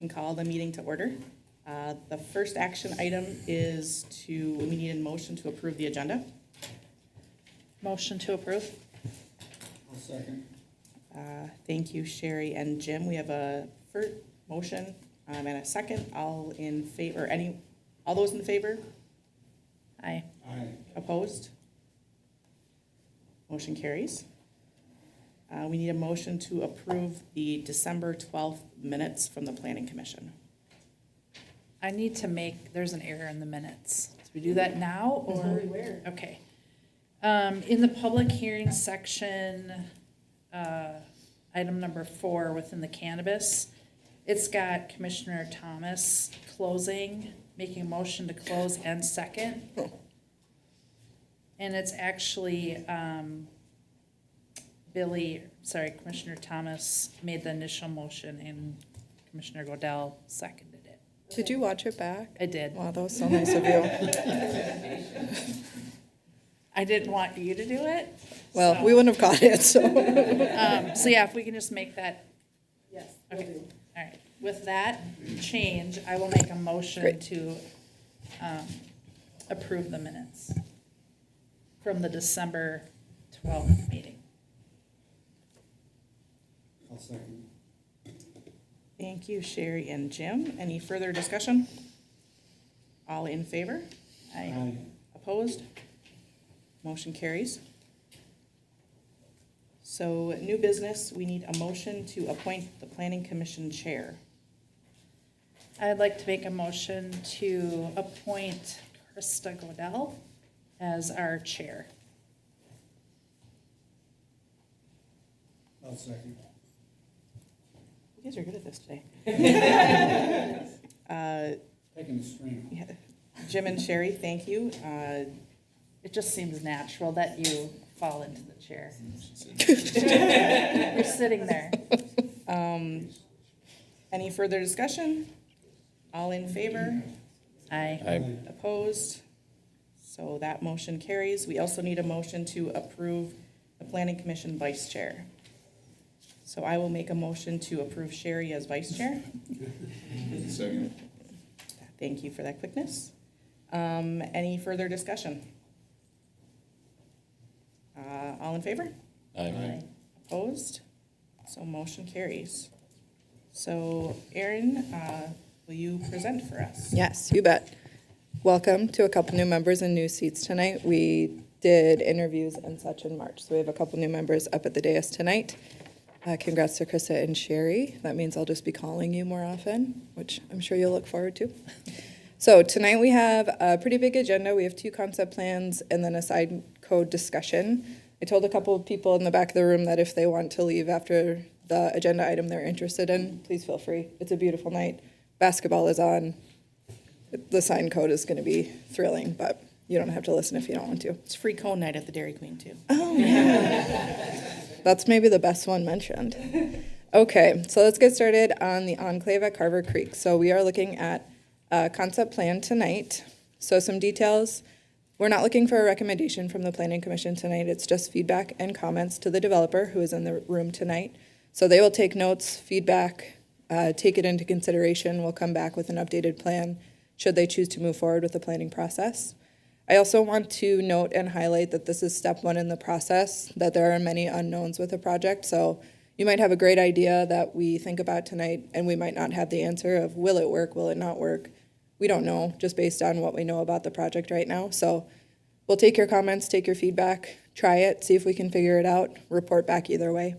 And call the meeting to order. The first action item is we need a motion to approve the agenda. Motion to approve. I'll second. Thank you, Sherry and Jim. We have a first motion and a second. All in favor, all those in favor? Aye. Aye. Opposed? Motion carries. We need a motion to approve the December 12th minutes from the Planning Commission. I need to there's an error in the minutes. Do we do that now or? Okay. In the public hearing section, item number 4 within the cannabis, it's got Commissioner Thomas making a motion to close and second. And it's actually, Commissioner Thomas made the initial motion and Commissioner Godell seconded it. Did you watch it back? I did. Wow, that was so nice of you. I didn't want you to do it. Well, so- we wouldn't have caught it, so. So yeah, if we can just make that. Yes. Okay, all right. With that change, I will make a motion Great. to approve the minutes from the December 12th meeting. I'll second. Thank you, Sherry and Jim. Any further discussion? All in favor? Aye. Opposed? Motion carries. So, new business, we need a motion to appoint the Planning Commission Chair. I'd like to make a motion to appoint Krista Godell as our chair. I'll second. You guys are good at this today. Taking the string. Yeah. Jim and Sherry, thank you. It just seems natural that you fall into the chair. You're sitting there. Any further discussion? All in favor? Aye. Opposed? So that motion carries. We also need a motion to approve the Planning Commission Vice Chair. So I will make a motion to approve Sherry as Vice Chair. Second. Thank you for that quickness. Any further discussion? All in favor? Aye. Opposed? So motion carries. So Erin, will you present for us? Yes, you bet. Welcome to a couple new members and new seats tonight. We did interviews and such in March, so we have a couple new members up at the dais tonight. Congrats to Krista and Sherry. That means I'll just be calling you more often, which I'm sure you'll look forward to. So tonight we have a pretty big agenda. We have 2 concept plans and then a side code discussion. I told a couple of people in the back of the room that if they want to leave after the agenda item they're interested in, please feel free. It's a beautiful night. Basketball is on. The sign code is going to be thrilling, but you don't have to listen if you don't want to. It's free cone night at the Dairy Queen too. Oh, yeah. That's maybe the best one mentioned. Okay, so let's get started on the Enclave at Carver Creek. So we are looking at a concept plan tonight. So some details. We're not looking for a recommendation from the Planning Commission tonight. It's just feedback and comments to the developer who is in the room tonight. So they will take notes, feedback, take it into consideration. We'll come back with an updated plan should they choose to move forward with the planning process. I also want to note and highlight that this is step 1 in the process, that there are many unknowns with a project. So you might have a great idea that we think about tonight, and we might not have the answer of will it work, will it not work. We don't know, just based on what we know about the project right now. So we'll take your comments, take your feedback, try it, see if we can figure it out, report back either way.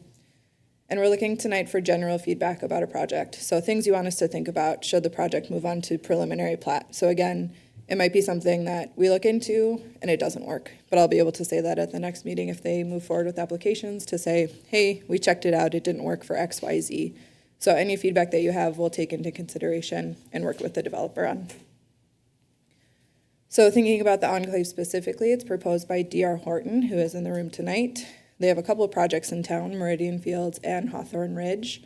And we're looking tonight for general feedback about a project. So things you want us to think about should the project move on to preliminary plat. So again, it might be something that we look into and it doesn't work, but I'll be able to say that at the next meeting if they move forward with applications to say, hey, we checked it out, it didn't work for X, Y, Z. So any feedback that you have, we'll take into consideration and work with the developer on. So thinking about the Enclave specifically, it's proposed by D.R. Horton, who is in the room tonight. They have a couple of projects in town, Meridian Fields and Hawthorne Ridge.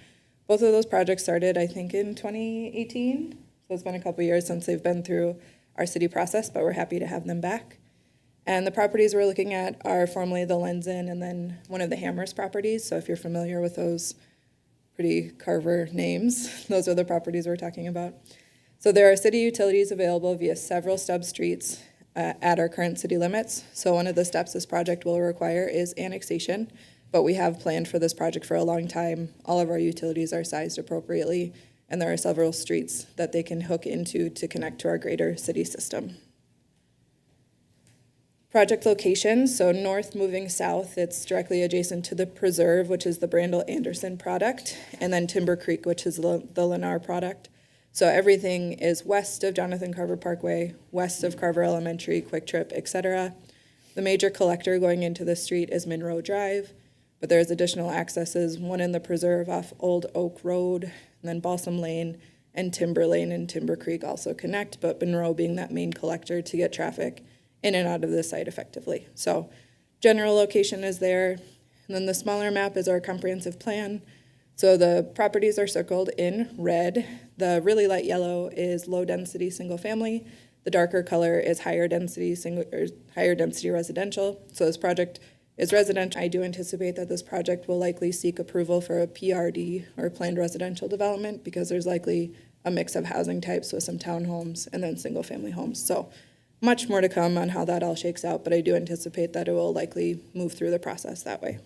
Both of those projects started, I think, in 2018. So it's been a couple of years since they've been through our city process, but we're happy to have them back. And the properties we're looking at are formerly the Lenz Inn and then one of the Hammers properties. So if you're familiar with those pretty Carver names. Those are the properties we're talking about. So there are city utilities available via several stub streets at our current city limits. So one of the steps this project will require is annexation, but we have planned for this project for a long time. All of our utilities are sized appropriately, and there are several streets that they can hook into to connect to our greater city system. Project location, so north moving south, it's directly adjacent to the Preserve, which is the Brandel Anderson product, and then Timber Creek, which is the Lennar product. So everything is west of Jonathan Carver Parkway, west of Carver Elementary, Quick Trip, etc. The major collector going into the street is Monroe Drive, but there's additional accesses, one in the Preserve off Old Oak Road, and then Balsam Lane, and Timber Lane and Timber Creek also connect, but Monroe being that main collector to get traffic in and out of the site effectively. So general location is there. And then the smaller map is our comprehensive plan. So the properties are circled in red. The really light yellow is low density single family. The darker color is higher density residential. So this project is residential. I do anticipate that this project will likely seek approval for a PRD or planned residential development because there's likely a mix of housing types with some townhomes and then single family homes. So much more to come on how that all shakes out, but I do anticipate that it will likely move through the process that way.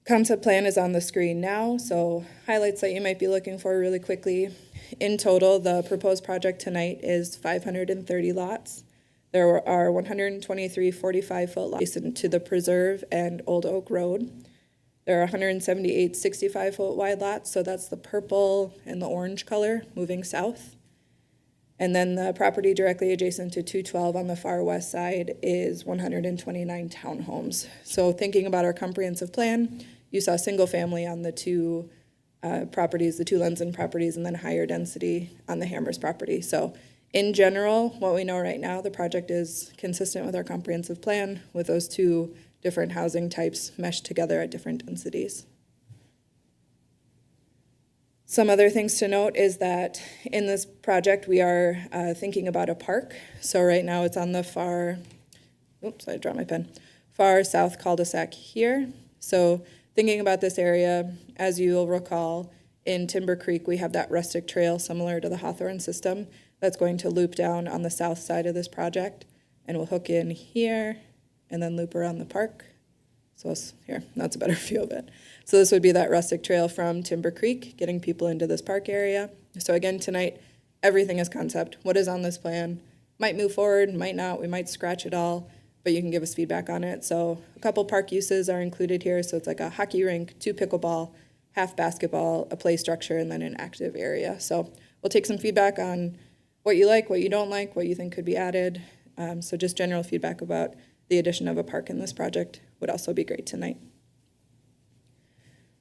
Concept plan is on the screen now, so highlights that you might be looking for really quickly. In total, the proposed project tonight is 530 lots. There are 123 45-foot lots adjacent to the Preserve and Old Oak Road. There are 178 65-foot wide lots, so that's the purple and the orange color moving south. And then the property directly adjacent to 212 on the far west side is 129 townhomes. So thinking about our comprehensive plan, you saw single family on the two properties, the two Lenzen properties, and then higher density on the Hammers property. So in general, what we know right now, the project is consistent with our comprehensive plan with those two different housing types meshed together at different densities. Some other things to note is that in this project, we are thinking about a park. So right now it's on the far south cul-de-sac here. So thinking about this area, as you'll recall, in Timber Creek, we have that rustic trail similar to the Hawthorne system that's going to loop down on the south side of this project, and we'll hook in here and then loop around the park. So here, that's a better view of it. So this would be that rustic trail from Timber Creek, getting people into this park area. So again, tonight, everything is concept. What is on this plan? Might move forward, might not. We might scratch it all, but you can give us feedback on it. So a couple park uses are included here. So it's like a hockey rink, 2 pickleball, half basketball, a play structure, and then an active area. So we'll take some feedback on what you like, what you don't like, what you think could be added. So just general feedback about the addition of a park in this project would also be great tonight.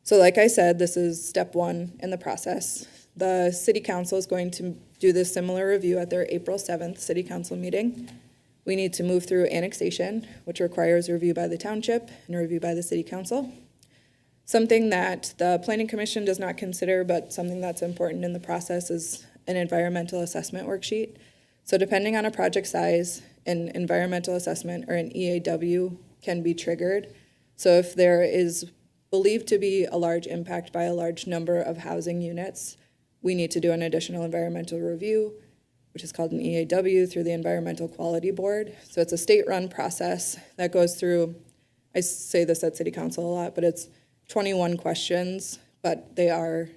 So like I said, this is step 1 in the process. The city council is going to do this similar review at their April 7th city council meeting. We need to move through annexation, which requires a review by the township and a review by the city council. Something that the planning commission does not consider, but something that's important in the process is an environmental assessment worksheet. So depending on a project size, an environmental assessment or an EAW can be triggered. So if there is believed to be a large impact by a large number of housing units, we need to do an additional environmental review, which is called an EAW through the Environmental Quality Board. So it's a state-run process that goes through, I say this at city council a lot, but it's 21 questions, but they are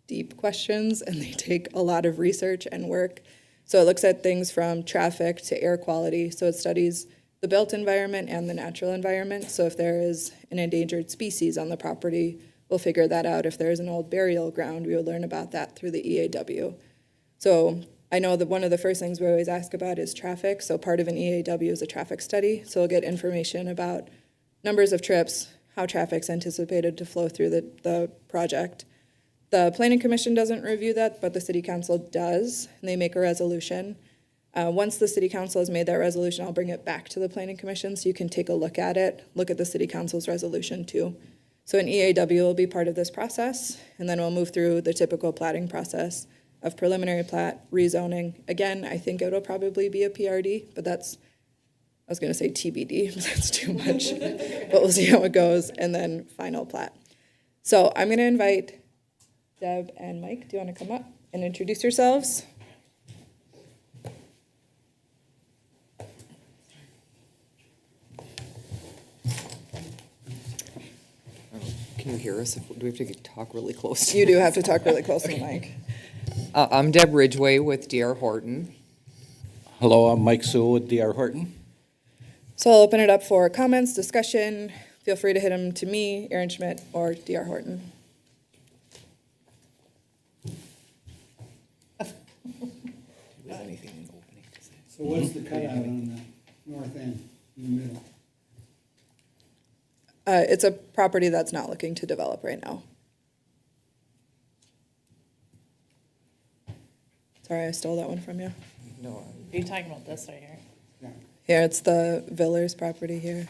deep questions and they take a lot of research and work. So it looks at things from traffic to air quality. So it studies the built environment and the natural environment. So if there is an endangered species on the property, we'll figure that out. If there's an old burial ground, we will learn about that through the EAW. So I know that one of the first things we always ask about is traffic. So part of an EAW is a traffic study. So we'll get information about numbers of trips, how traffic's anticipated to flow through the project. The Planning Commission doesn't review that, but the City Council does, and they make a resolution. Once the City Council has made that resolution, I'll bring it back to the Planning Commission so you can take a look at it, look at the City Council's resolution too. So an EAW will be part of this process, and then we'll move through the typical platting process of preliminary plat, rezoning. Again, I think it'll probably be a PRD, but that's was gonna say TBD, but that's too much, but we'll see how it goes, and then final plat. So I'm gonna invite Deb and Mike, do you wanna come up and introduce yourselves? Can you hear us? Do we have to talk really close to You do have to talk really close to the mic. I'm Deb Ridgway with D.R. Horton. Hello, I'm Mike Sewell with D.R. Horton. So I'll open it up for comments, discussion. Feel free to hit them to me, Erin Schmidt, or D.R. Horton. So what's the cutout on the north end, in the middle? It's a property that's not looking to develop right now. Sorry, I stole that one from you. No, Are you talking about this right here? Yeah, Here, it's the Villers property here.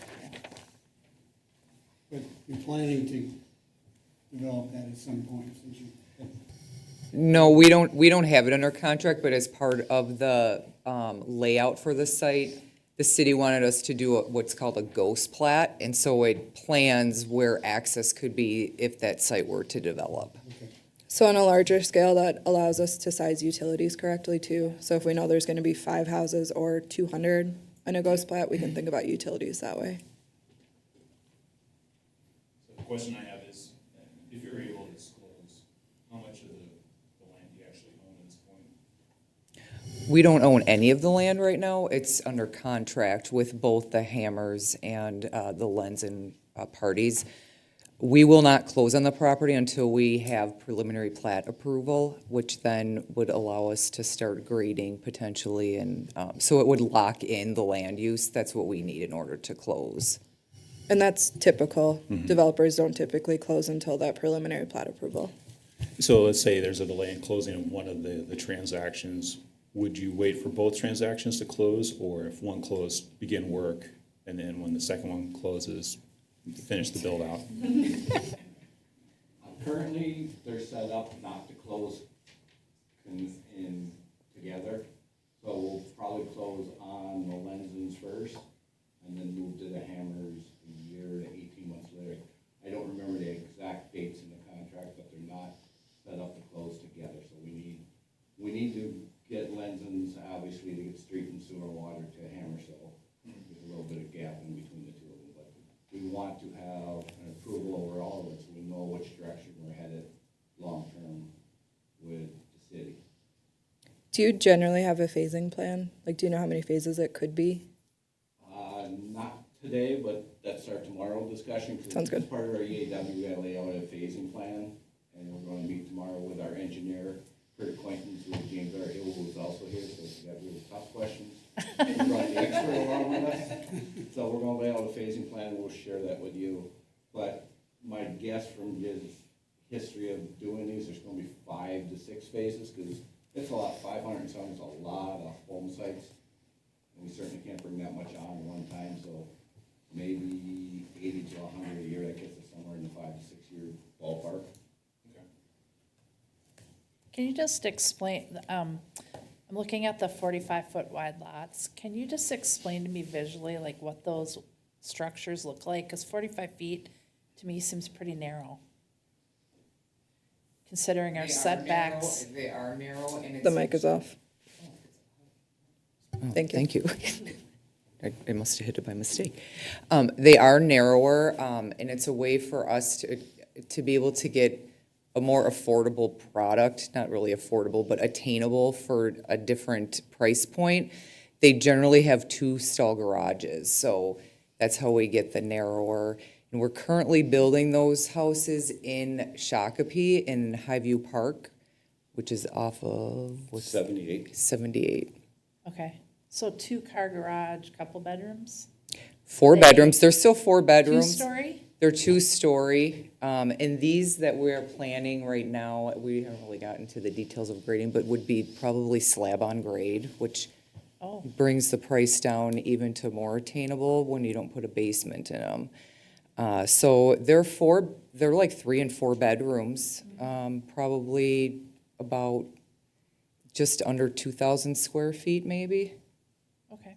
but you're planning to develop that at some point, since you, no, we don't have it under contract, but as part of the layout for the site, the city wanted us to do what's called a ghost plat, and so it plans where access could be if that site were to develop. okay. So on a larger scale, that allows us to size utilities correctly too. So if we know there's gonna be 5 houses or 200 in a ghost plat, we can think about utilities that way. So the question I have is, if you're able to disclose, how much of the land you actually own at this point? We don't own any of the land right now. It's under contract with both the Hammers and the Lenzen parties. We will not close on the property until we have preliminary plat approval, which then would allow us to start grading potentially, and so it would lock in the land use. That's what we need in order to close. And that's typical. Developers don't typically close until that preliminary plat approval. So let's say there's a delay in closing of one of the transactions. Would you wait for both transactions to close, or if one closed, begin work, and then when the second one closes, finish the build out? Currently, they're set up not to close in together, so we'll probably close on the Lenzens first, and then move to the Hammers a year to 18 months later. I don't remember the exact dates in the contract, but they're not set up to close together, so we need to get Lenzens, obviously, to get street and sewer water to Hammersville. There's a little bit of gap in between the two of them, but we want to have an approval over all of it, so we know which direction we're headed long-term with the city. Do you generally have a phasing plan? Like, do you know how many phases it could be? Not today, but that's our tomorrow discussion. 'Cause Sounds good. As part of our EAW, we gotta lay out a phasing plan, and we're gonna meet tomorrow with our engineer, Kurt Acquaintance, with James R. Hill, who's also here, so if you have really tough questions, we brought the expert along with us. So we're gonna lay out a phasing plan, and we'll share that with you. But my guess from his history of doing these, there's gonna be 5 to 6 phases, because it's a lot, 500 and something is a lot of home sites. And we certainly can't bring that much on at one time, so maybe 80 to 100 a year, that gets us somewhere in the 5 to 6 year ballpark. Can you just explain, I'm looking at the 45-foot wide lots. Can you just explain to me visually, like, what those structures look like? Because 45 feet, to me, seems pretty narrow, considering our setbacks. They are narrow, and it's. The mic is off. Oh, Thank you. Thank you. I must have hit it by mistake. They are narrower, and it's a way for us to be able to get a more affordable product, not really affordable, but attainable for a different price point. They generally have 2-stall garages, so that's how we get the narrower. And we're currently building those houses in Shakopee in Highview Park, which is off of, what's 78. 78. Okay, so 2-car garage, couple bedrooms? 4 bedrooms, they're still 4 bedrooms. 2-story? They're 2-story, and these that we're planning right now, we haven't really gotten to the details of grading, but would be probably slab on grade, which Oh, brings the price down even to more attainable when you don't put a basement in them. So they're like 3 and 4 bedrooms, probably about just under 2,000 square feet maybe. okay.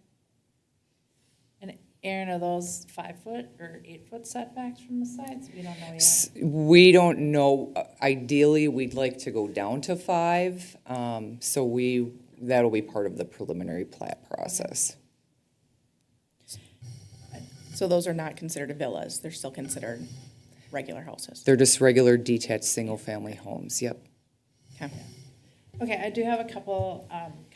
Erin, are those 5 foot or 8 foot setbacks from the sides? We don't know yet. We don't know. Ideally, we'd like to go down to 5. So that'll be part of the preliminary plat process. So those are not considered villas, they're still considered regular houses. They're just regular detached single-family homes, yep. Okay. Okay, I do have a couple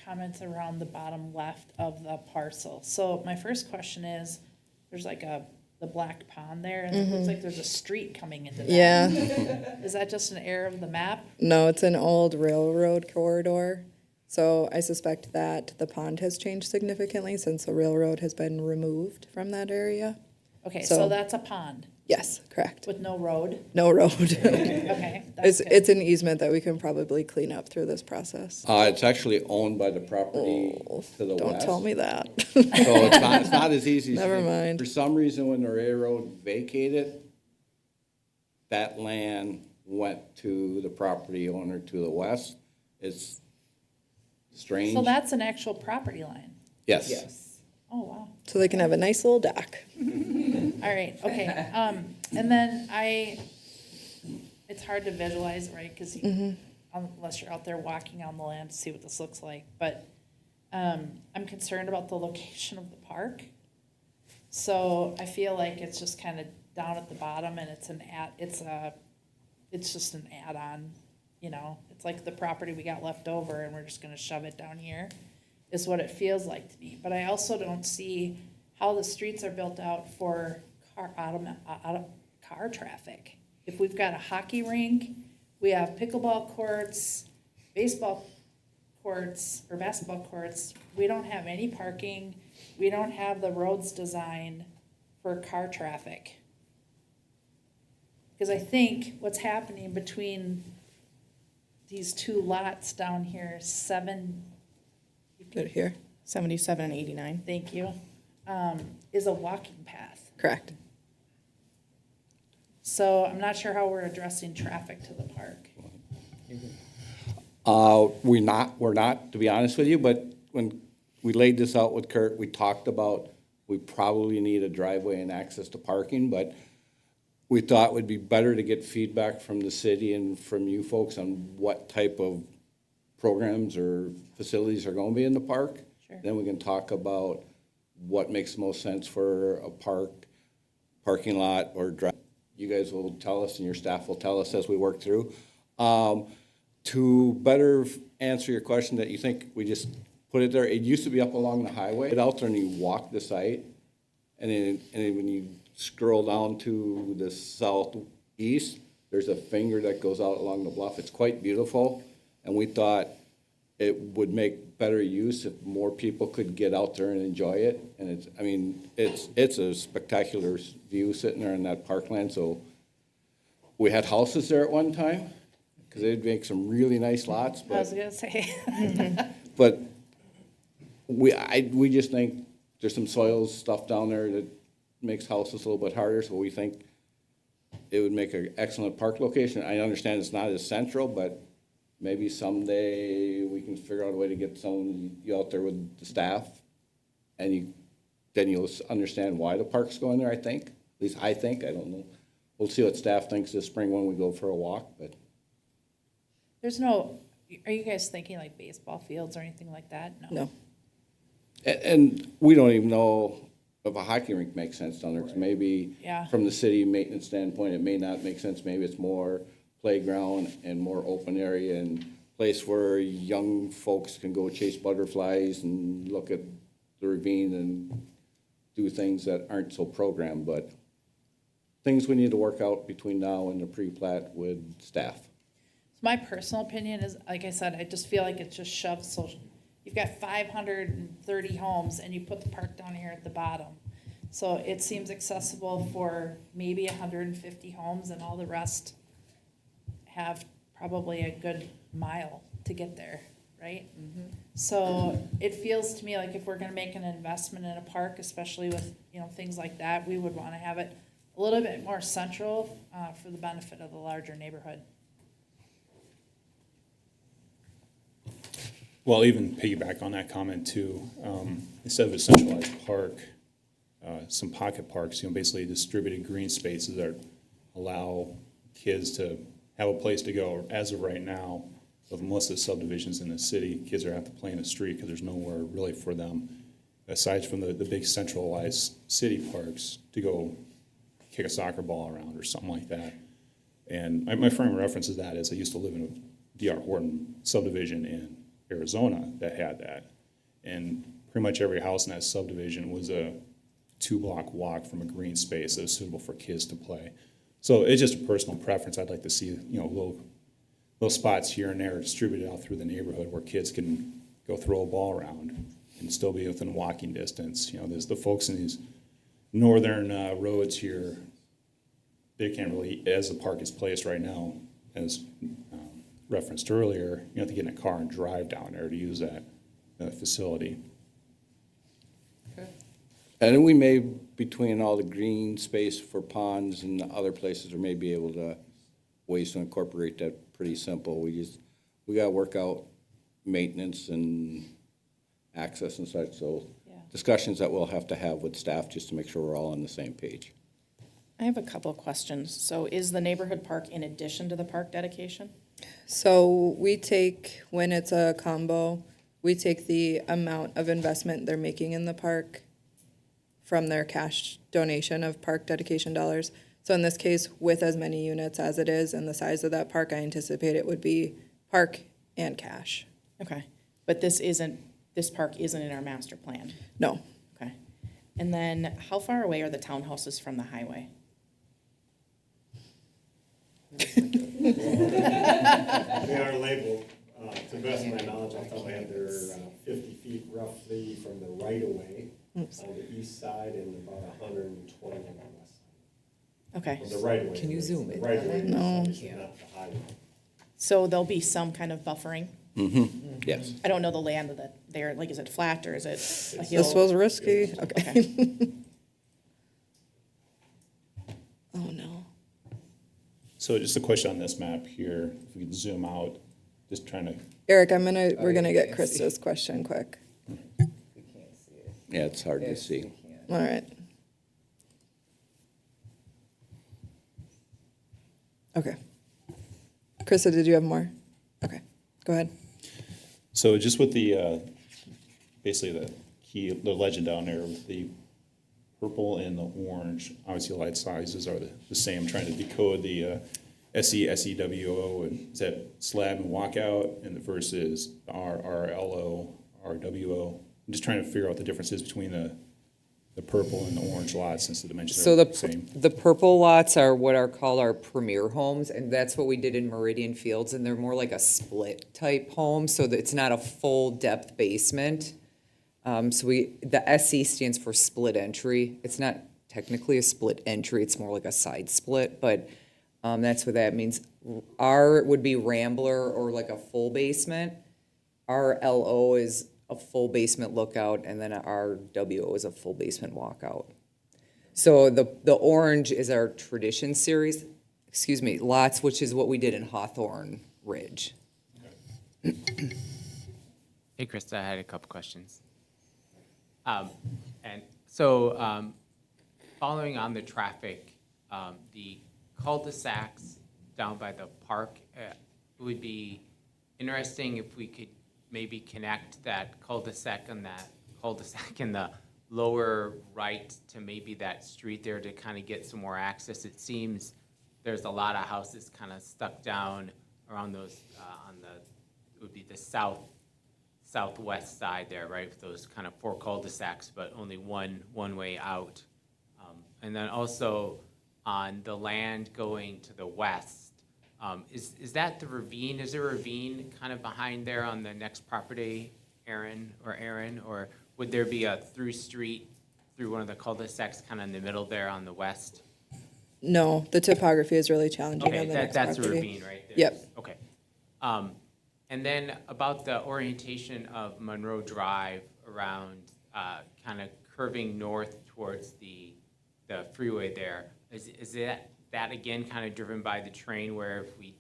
comments around the bottom left of the parcel. So my first question is, there's like the black pond there, and it looks like there's a street coming into that. Yeah, Is that just an error of the map? no, it's an old railroad corridor. So I suspect that the pond has changed significantly since the railroad has been removed from that area. Okay, So- so that's a pond Yes, correct. with no road? No road. Okay, that's good. It's an easement that we can probably clean up through this process. It's actually owned by the property to the west. Don't tell me that. So it's not as easy. as you Never think. mind. For some reason, when the railroad vacated, that land went to the property owner to the west. It's strange. So that's an actual property line? Yes. Oh, wow. So they can have a nice little dock. All right, okay. And then it's hard to visualize, right? Because unless you're out there walking on the land to see what this looks like. But I'm concerned about the location of the park. So I feel like it's just kind of down at the bottom, and it's just an add-on, you know? It's like the property we got left over, and we're just gonna shove it down here, is what it feels like to me. But I also don't see how the streets are built out for car traffic. If we've got a hockey rink, we have pickleball courts, baseball courts, or basketball courts, we don't have any parking, we don't have the roads designed for car traffic. Because I think what's happening between these two lots down here, Right here. 77 and 89. thank you, is a walking path. Correct. So I'm not sure how we're addressing traffic to the park. We're not, to be honest with you, but when we laid this out with Kurt, we talked about we probably need a driveway and access to parking, but we thought it would be better to get feedback from the city and from you folks on what type of programs or facilities are gonna be in the park. Sure. Then we can talk about what makes most sense for a parking lot, or drive. You guys will tell us and your staff will tell us as we work through. To better answer your question that you think we just put it there, it used to be up along the highway. Get out there and you walk the site, and then when you scroll down to the southeast, there's a finger that goes out along the bluff. It's quite beautiful, and we thought it would make better use if more people could get out there and enjoy it. And it's a spectacular view sitting there in that parkland. So we had houses there at one time, because they'd make some really nice lots, I was but, gonna say, but we just think there's some soils stuff down there that makes houses a little bit harder, so we think it would make an excellent park location. I understand it's not as central, but maybe someday we can figure out a way to get you out there with the staff, and then you'll understand why the park's going there, I think. At least I think, I don't know. We'll see what staff thinks this spring when we go for a walk, but. are you guys thinking like baseball fields or anything like that? No. And we don't even know if a hockey rink makes sense down there, because maybe Yeah. from the city maintenance standpoint, it may not make sense. Maybe it's more playground and more open area and place where young folks can go chase butterflies and look at the ravine and do things that aren't so programmed, but things we need to work out between now and the pre-plat with staff. My personal opinion is, like I said, I just feel like it's just shoved, so you've got 530 homes and you put the park down here at the bottom. So it seems accessible for maybe 150 homes, and all the rest have probably a good mile to get there, right? So it feels to me like if we're gonna make an investment in a park, especially with, things like that, we would wanna have it a little bit more central, for the benefit of the larger neighborhood. Well, even piggyback on that comment too, instead of a centralized park, some pocket parks, basically distributed green spaces that allow kids to have a place to go. As of right now, with most of the subdivisions in the city, kids are have to play in the street because there's nowhere really for them, aside from the big centralized city parks, to go kick a soccer ball around or something like that. And my frame of reference is that is I used to live in a D.R. Horton subdivision in Arizona that had that. And pretty much every house in that subdivision was a 2-block walk from a green space that was suitable for kids to play. So it's just a personal preference. I'd like to see, little spots here and there distributed out through the neighborhood where kids can go throw a ball around and still be within walking distance. There's the folks in these northern roads here, they can't really, as the park is placed right now, as referenced earlier, you have to get in a car and drive down there to use that facility. And we may, between all the green space for ponds and other places, or may be able to, ways to incorporate that pretty simple. We gotta work out maintenance and access and such, so Yeah. discussions that we'll have to have with staff just to make sure we're all on the same page. I have a couple of questions. So is the neighborhood park in addition to the park dedication? So we take, when it's a combo, we take the amount of investment they're making in the park from their cash donation of park dedication dollars. So in this case, with as many units as it is and the size of that park, I anticipate it would be park and cash. Okay, but this park isn't in our master plan? No, Okay. And then how far away are the townhouses from the highway? They are labeled, to the best of my knowledge, off the top of my head, they're 50 feet roughly from the right-of-way on the east side and about 120 on the west side. Okay, Well, the right-of-way. Can you zoom in? Right-of-way is No. obviously not the highway. so there'll be some kind of buffering? Yes. I don't know the land of that there, like, is it flat or is it a hill? this was risky. Okay. Okay. Oh, no. So just a question on this map here, if we could zoom out, just trying to, Eric, we're gonna get can't see. Krista's question quick. We can't see it. Yeah, it's hard to Yes, see. we can. All right. Okay. Krista, did you have more? Okay, go ahead. so just with the, basically the legend down there with the purple and the orange, obviously light sizes are the same, trying to decode the SEWO, and is that slab and walkout, and the versus RLO, RWO. I'm just trying to figure out the differences between the purple and the orange lots since the dimensions So are the same. the purple lots are what are called our premier homes, and that's what we did in Meridian Fields, and they're more like a split type home, so that it's not a full depth basement. So the SE stands for split entry. It's not technically a split entry, it's more like a side split, but that's what that means. R would be Rambler or like a full basement. RLO is a full basement lookout, and then RWO is a full basement walkout. So the orange is our tradition series, lots, which is what we did in Hawthorne Ridge. Hey, Krista, I had a couple questions. And so, following on the traffic, the cul-de-sacs down by the park, it would be interesting if we could maybe connect that cul-de-sac and that cul-de-sac in the lower right to maybe that street there to kind of get some more access. It seems there's a lot of houses kind of stuck down around those, it would be the southwest side there, right, with those kind of 4 cul-de-sacs, but only one way out. And then also on the land going to the west, is that the ravine? Is there a ravine kind of behind there on the next property, Erin, or would there be a through street through one of the cul-de-sacs kind of in the middle there on the west? No, the topography is really challenging on Okay, the next that's a property. ravine right there. Yep. Okay. And then about the orientation of Monroe Drive around, kind of curving north towards the freeway there, is that again kind of driven by the train where if we,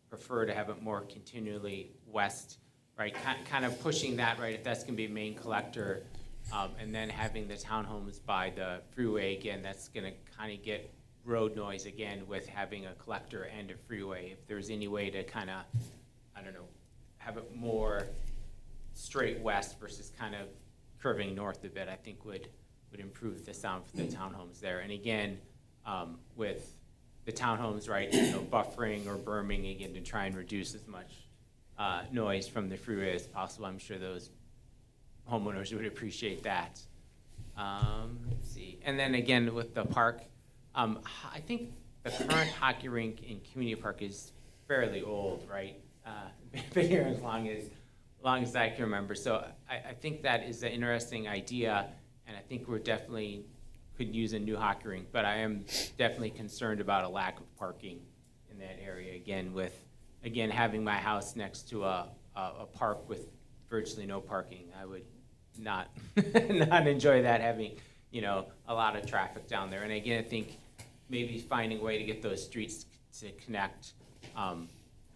prefer to have it more continually west, right? Kind of pushing that, right, if that's gonna be a main collector, And then having the townhomes by the freeway, again, that's gonna kind of get road noise again with having a collector and a freeway. If there's any way to kind of, I don't know, have it more straight west versus kind of curving north a bit, I think would improve the sound for the townhomes there. And again, with the townhomes, right, buffering or berming again to try and reduce as much noise from the freeway as possible. I'm sure those homeowners would appreciate that. Let's see. And then again, with the park, I think the current hockey rink in Community Park is fairly old, right? Been here as long as I can remember. So I think that is an interesting idea, and I think we're definitely could use a new hockey rink, but I am definitely concerned about a lack of parking in that area. Again, having my house next to a park with virtually no parking, I would not not enjoy that, having a lot of traffic down there. And again, I think maybe finding a way to get those streets to connect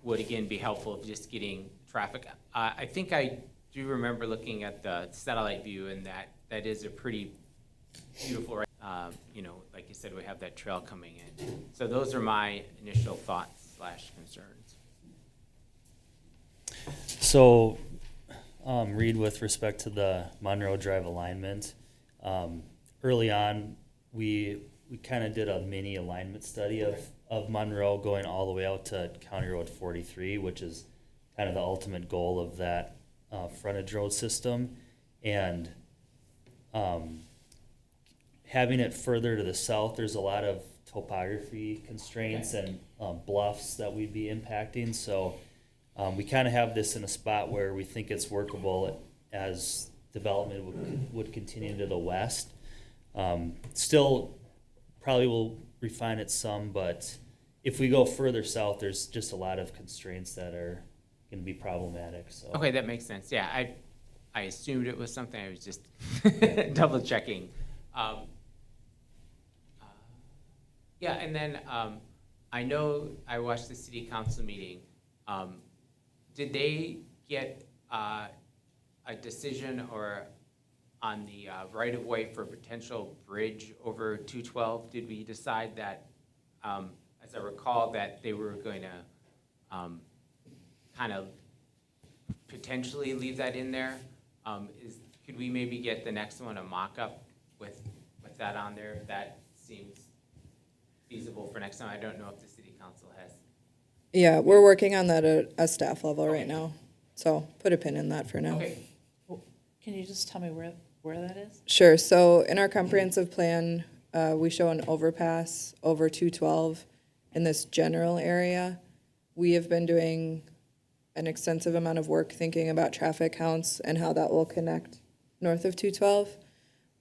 would again be helpful of just getting traffic. I think I do remember looking at the satellite view, and that is a pretty beautiful, like you said, we have that trail coming in. So those are my initial thoughts / concerns. So, Reed, with respect to the Monroe Drive alignment, early on, we kind of did a mini alignment study of Monroe going all the way out to County Road 43, which is kind of the ultimate goal of that frontage road system. And having it further to the south, there's a lot of topography constraints and bluffs that we'd be impacting. So we kind of have this in a spot where we think it's workable as development would continue to the west. Still, probably will refine it some, but if we go further south, there's just a lot of constraints that are going to be problematic. So Okay, that makes sense. Yeah, I assumed it was something. I was just double checking. Yeah, and then I know I watched the city council meeting. Did they get a decision or on the right-of-way for a potential bridge over 212? Did we decide that, as I recall, that they were going to kind of potentially leave that in there? Could we maybe get the next one a mock-up with that on there? If that seems feasible for next time. I don't know if the city council has. Yeah, we're working on that at a staff level right now. So put a pin in that for now. Okay. Can you just tell me where that is? Sure. So in our comprehensive plan, we show an overpass over 212 in this general area. We have been doing an extensive amount of work thinking about traffic counts and how that will connect north of 212.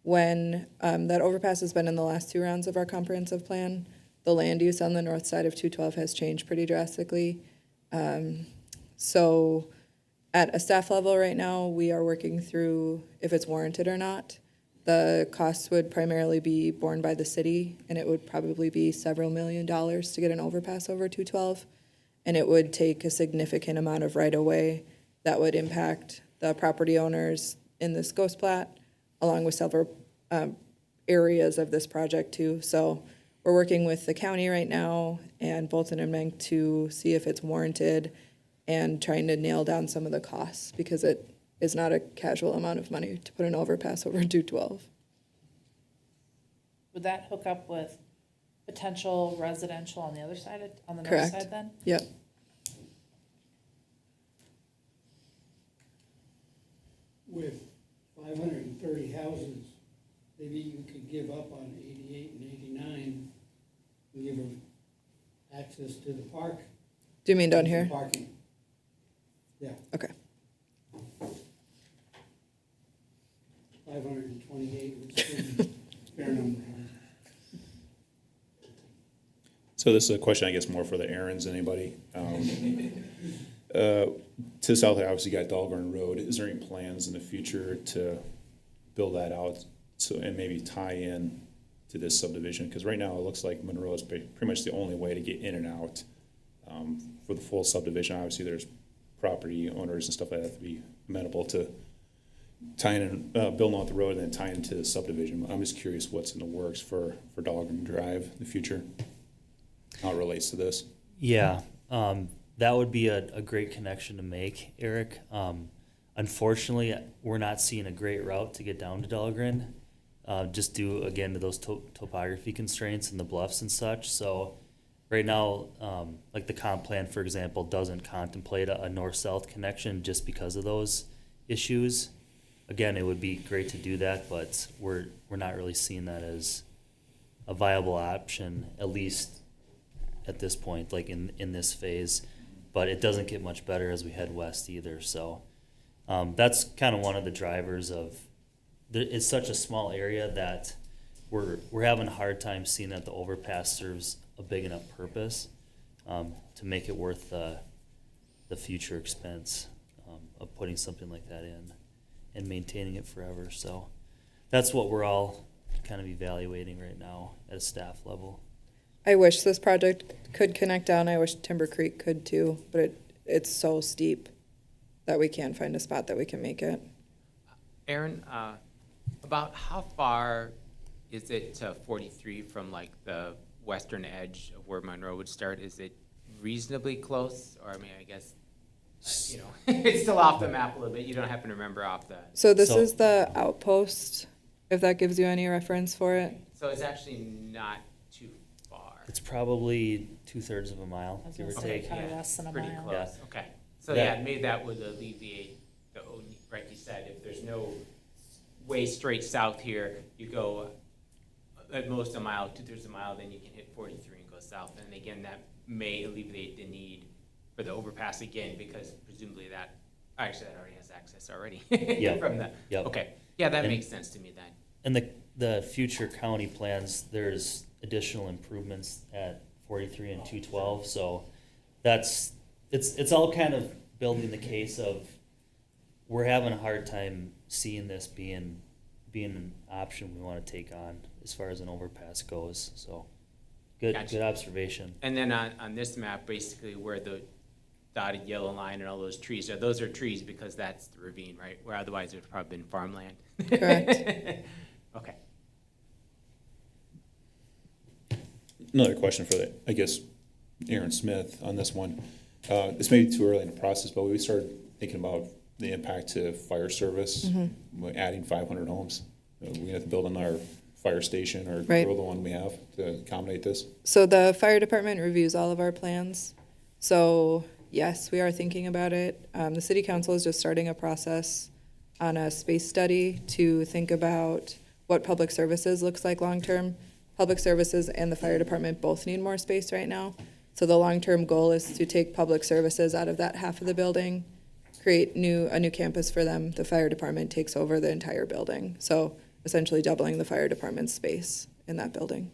When that overpass has been in the last 2 rounds of our comprehensive plan, the land use on the north side of 212 has changed pretty drastically. So at a staff level right now, we are working through if it's warranted or not. The costs would primarily be borne by the city, and it would probably be several $1 million to get an overpass over 212. And it would take a significant amount of right-of-way that would impact the property owners in this Ghost Plat, along with several areas of this project too. So we're working with the county right now and Bolton and Menk to see if it's warranted and trying to nail down some of the costs, because it is not a casual amount of money to put an overpass over 212. Would that hook up with potential residential on the other side, on the north Correct. side then? Yep. With 530 houses, maybe you could give up on 88 and 89 and give them access to the park. Do you mean down here? Parking. Yeah, Okay. 528 would still be a fair number. So this is a question, I guess, more for the Erins than anybody. To the south, obviously, you got Dahlgren Road. Is there any plans in the future to build that out and maybe tie in to this subdivision? Because right now, it looks like Monroe is pretty much the only way to get in and out for the full subdivision. Obviously, there's property owners and stuff that have to be amenable to tying in, building out the road and then tying into the subdivision. I'm just curious what's in the works for Dahlgren Drive in the future, how it relates to this. Yeah, that would be a great connection to make, Eric. Unfortunately, we're not seeing a great route to get down to Dahlgren, just due, again, to those topography constraints and the bluffs and such. So right now, like the comp plan, for example, doesn't contemplate a north-south connection just because of those issues. Again, it would be great to do that, but we're not really seeing that as a viable option, at least at this point, like in this phase. But it doesn't get much better as we head west either. So that's kind of one of the drivers of it's such a small area that we're having a hard time seeing that the overpass serves a big enough purpose to make it worth the future expense of putting something like that in and maintaining it forever. So that's what we're all kind of evaluating right now at a staff level. I wish this project could connect down. I wish Timber Creek could too, but it's so steep that we can't find a spot that we can make it. Erin, about how far is it to 43 from like the western edge of where Monroe would start? Is it reasonably close? Or I mean, I guess, you know, it's still off the map a little bit. You don't happen to remember off the. So this is the outpost, if that gives you any reference for it. So it's actually not too far. It's probably 2/3 of a mile, I was give or gonna say, take. probably less than a Pretty mile. close, Yeah. okay. So That- yeah, maybe that would alleviate like you said, if there's no way straight south here, you go at most a mile, 2/3 of a mile, then you can hit 43 and go south. And again, that may alleviate the need for the overpass again, because presumably that already has access already. Yep. From the, Yep. okay, yeah, that And- makes sense to me then. And the future county plans, there's additional improvements at 43 and 212, so it's all kind of building the case of we're having a hard time seeing this being an option we want to take on as far as an overpass goes, so good Gotcha. observation. And then on this map, basically where the dotted yellow line and all those trees are, those are trees because that's the ravine, right? Where otherwise it would probably been farmland. Correct. Okay. Another question for I guess, Erin Smith on this one. This may be too early in the process, but we started thinking about the impact to fire service, adding 500 homes. We have to build another fire station or Right. grow the one we have to accommodate this. So the fire department reviews all of our plans. So yes, we are thinking about it. The city council is just starting a process on a space study to think about what public services looks like long-term. Public services and the fire department both need more space right now. So the long-term goal is to take public services out of that half of the building, create a new campus for them. The fire department takes over the entire building. So essentially doubling the fire department's space in that building.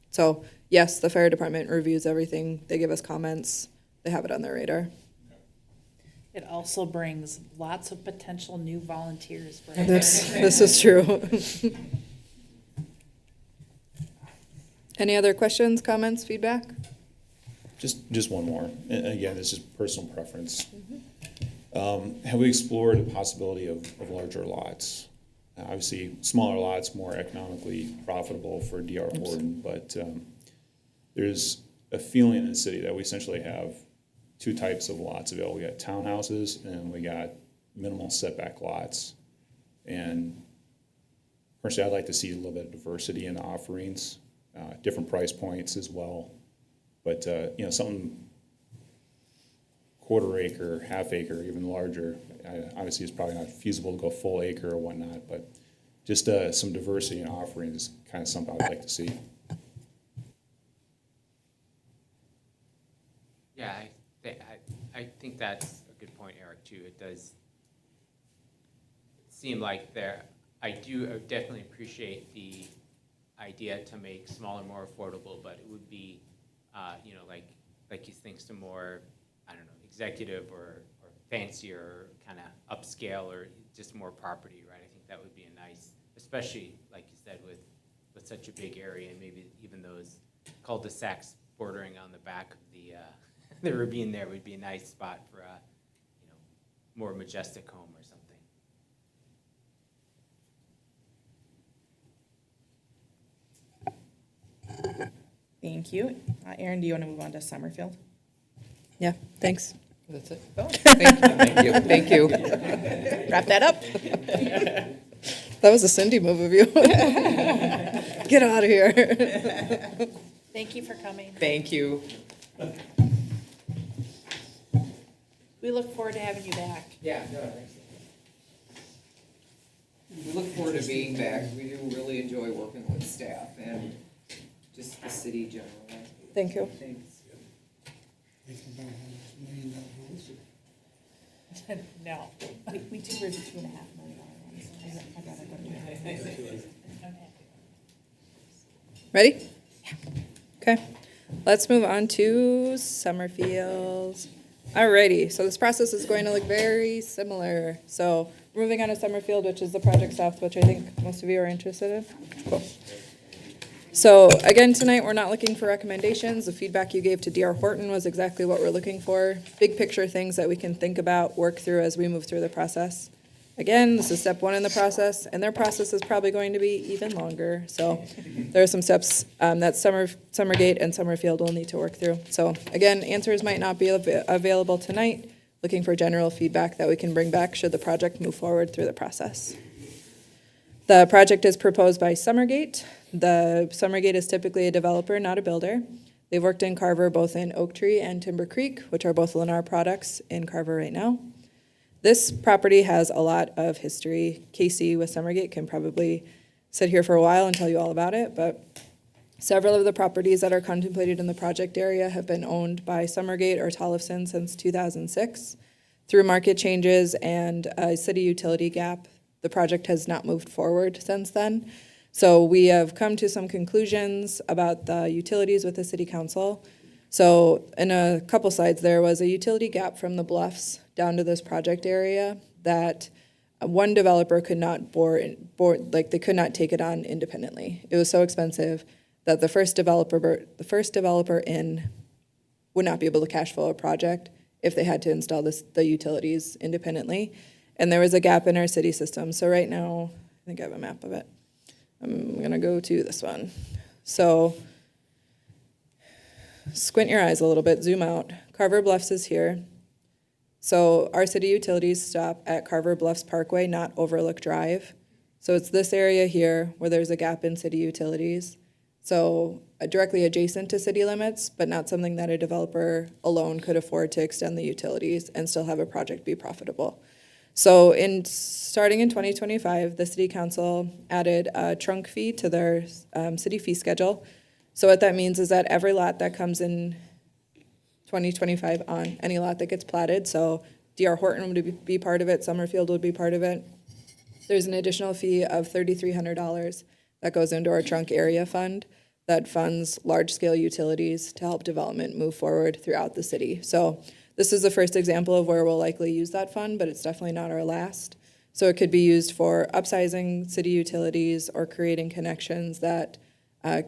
So yes, the fire department reviews everything. They give us comments. They have it on their radar. It also brings lots of potential new volunteers for This is true. Any other questions, comments, feedback? Just one more. And again, this is personal preference. Have we explored the possibility of larger lots? Obviously, smaller lots, more economically profitable for D.R. Horton, but there's a feeling in the city that we essentially have two types of lots available. We got townhouses and we got minimal setback lots. And personally, I'd like to see a little bit of diversity in the offerings, different price points as well. But, something quarter acre, half acre, even larger, obviously it's probably not feasible to go full acre or whatnot, but just some diversity in offerings is kind of something I'd like to see. Yeah, I think that's a good point, Eric, too. It does seem like I definitely appreciate the idea to make smaller more affordable, but it would be, like you think some more, I don't know, executive or fancier kind of upscale or just more property, right? I think that would be a nice, especially like you said, with such a big area and maybe even those cul-de-sacs bordering on the back of the ravine there would be a nice spot for a, more majestic home or something. Thank you. Erin, do you want to move on to Summerfield? Yeah, thanks. That's it. Thank you. Thank you. Wrap that up. That was a Cindy move of you. Get out of here. Thank you for coming. Thank you. We look forward to having you back. Yeah, no, thanks. We look forward to being back. We do really enjoy working with staff and just the city generally. Thank you. Thanks. It's about $100 million house. No. We do read the $2.5 million ones. I gotta go to that. Okay. Ready? Okay, let's move on to Summerfield. Alrighty, so this process is going to look very similar. So we're moving on to Summerfield, which is the project south, which I think most of you are interested in. Cool. So again, tonight, we're not looking for recommendations. The feedback you gave to D.R. Horton was exactly what we're looking for. Big picture things that we can think about, work through as we move through the process. Again, this is step one in the process, and their process is probably going to be even longer. So there are some steps that Summergate and Summerfield will need to work through. So again, answers might not be available tonight. Looking for general feedback that we can bring back should the project move forward through the process. The project is proposed by Summergate. The Summergate is typically a developer, not a builder. They've worked in Carver both in Oak Tree and Timber Creek, which are both Lennar products in Carver right now. This property has a lot of history. Casey with Summergate can probably sit here for a while and tell you all about it, but several of the properties that are contemplated in the project area have been owned by Summergate or Tollefson since 2006. Through market changes and a city utility gap, the project has not moved forward since then. So we have come to some conclusions about the utilities with the city council. So in a couple slides, there was a utility gap from the bluffs down to this project area that one developer could not they could not take it on independently. It was so expensive that the first developer in would not be able to cash flow a project if they had to install the utilities independently. And there was a gap in our city system. So right now, I think I have a map of it. I'm gonna go to this one. So squint your eyes a little bit, zoom out. Carver Bluffs is here. So our city utilities stop at Carver Bluffs Parkway, not Overlook Drive. So it's this area here where there's a gap in city utilities. So directly adjacent to city limits, but not something that a developer alone could afford to extend the utilities and still have a project be profitable. So starting in 2025, the city council added a trunk fee to their city fee schedule. So what that means is that every lot that comes in 2025 on any lot that gets platted, so D.R. Horton would be part of it, Summerfield would be part of it, there's an additional fee of $3,300 that goes into our trunk area fund that funds large-scale utilities to help development move forward throughout the city. So this is the first example of where we'll likely use that fund, but it's definitely not our last. So it could be used for upsizing city utilities or creating connections that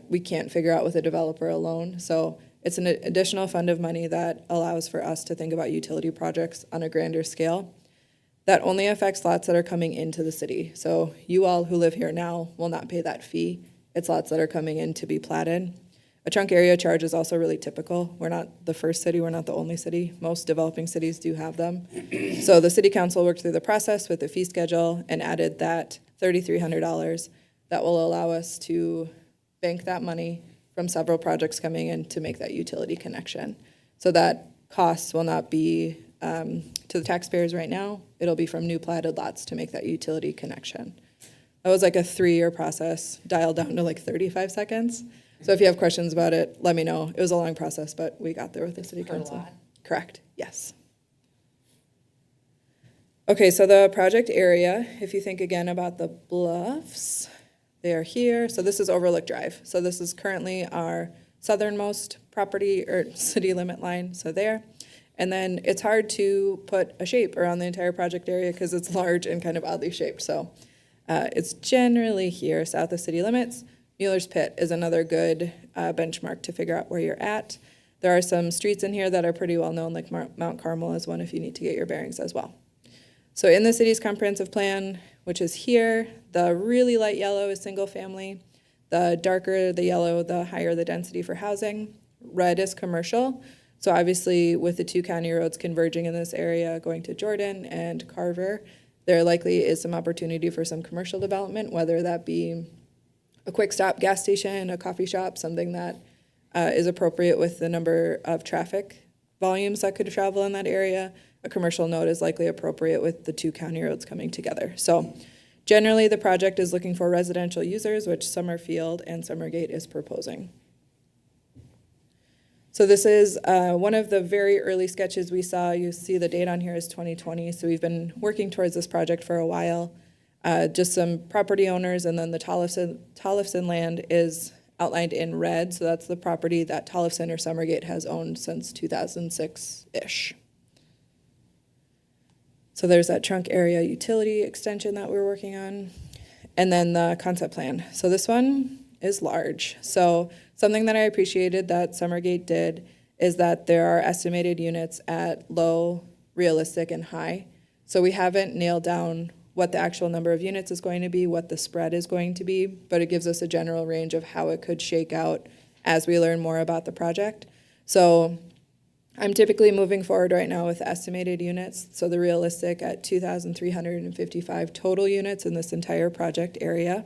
we can't figure out with a developer alone. So it's an additional fund of money that allows for us to think about utility projects on a grander scale. That only affects lots that are coming into the city. So you all who live here now will not pay that fee. It's lots that are coming in to be platted. A trunk area charge is also really typical. We're not the first city, we're not the only city. Most developing cities do have them. So the city council worked through the process with the fee schedule and added that $3,300 that will allow us to bank that money from several projects coming in to make that utility connection. So that cost will not be to the taxpayers right now. It'll be from new platted lots to make that utility connection. That was like a 3-year process, dialed down to like 35 seconds. So if you have questions about it, let me know. It was a long process, but we got there with the city council. lot? Correct, yes. Okay, so the project area, if you think again about the bluffs, they are here. So this is Overlook Drive. So this is currently our southernmost property or city limit line, so there. And then it's hard to put a shape around the entire project area because it's large and kind of oddly shaped. So it's generally here, south of city limits. Mueller's Pit is another good benchmark to figure out where you're at. There are some streets in here that are pretty well known, like Mount Carmel is one if you need to get your bearings as well. So in the city's comprehensive plan, which is here, the really light yellow is single family. The darker the yellow, the higher the density for housing. Red is commercial. So obviously with the two county roads converging in this area, going to Jordan and Carver, there likely is some opportunity for some commercial development, whether that be a quick stop gas station, a coffee shop, something that is appropriate with the number of traffic volumes that could travel in that area. A commercial node is likely appropriate with the two county roads coming together. So generally, the project is looking for residential users, which Summerfield and Summergate is proposing. So this is one of the very early sketches we saw. You see the date on here is 2020, so we've been working towards this project for a while. Just some property owners, and then the Tollefson land is outlined in red, so that's the property that Tollefson or Summergate has owned since 2006-ish. So there's that trunk area utility extension that we're working on. And then the concept plan. So this one is large. So something that I appreciated that Summergate did is that there are estimated units at low, realistic, and high. So we haven't nailed down what the actual number of units is going to be, what the spread is going to be, but it gives us a general range of how it could shake out as we learn more about the project. So I'm typically moving forward right now with estimated units. So the realistic at 2,355 total units in this entire project area.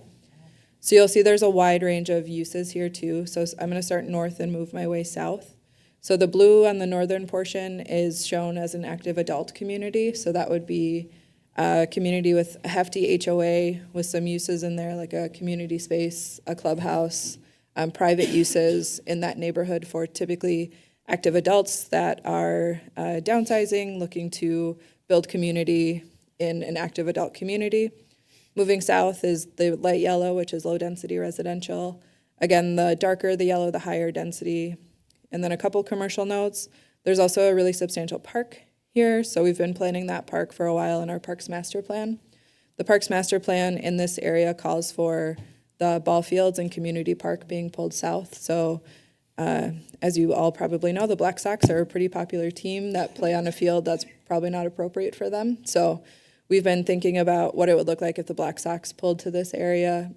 So you'll see there's a wide range of uses here too. So I'm going to start north and move my way south. So the blue on the northern portion is shown as an active adult community. So that would be a community with a hefty HOA with some uses in there, like a community space, a clubhouse, private uses in that neighborhood for typically active adults that are downsizing, looking to build community in an active adult community. Moving south is the light yellow, which is low-density residential. Again, the darker the yellow, the higher density. And then a couple commercial nodes. There's also a really substantial park here, so we've been planning that park for a while in our Parks Master Plan. The Parks Master Plan in this area calls for the ball fields and community park being pulled south. So as you all probably know, the Black Sox are a pretty popular team that play on a field that's probably not appropriate for them. So we've been thinking about what it would look like if the Black Sox pulled to this area.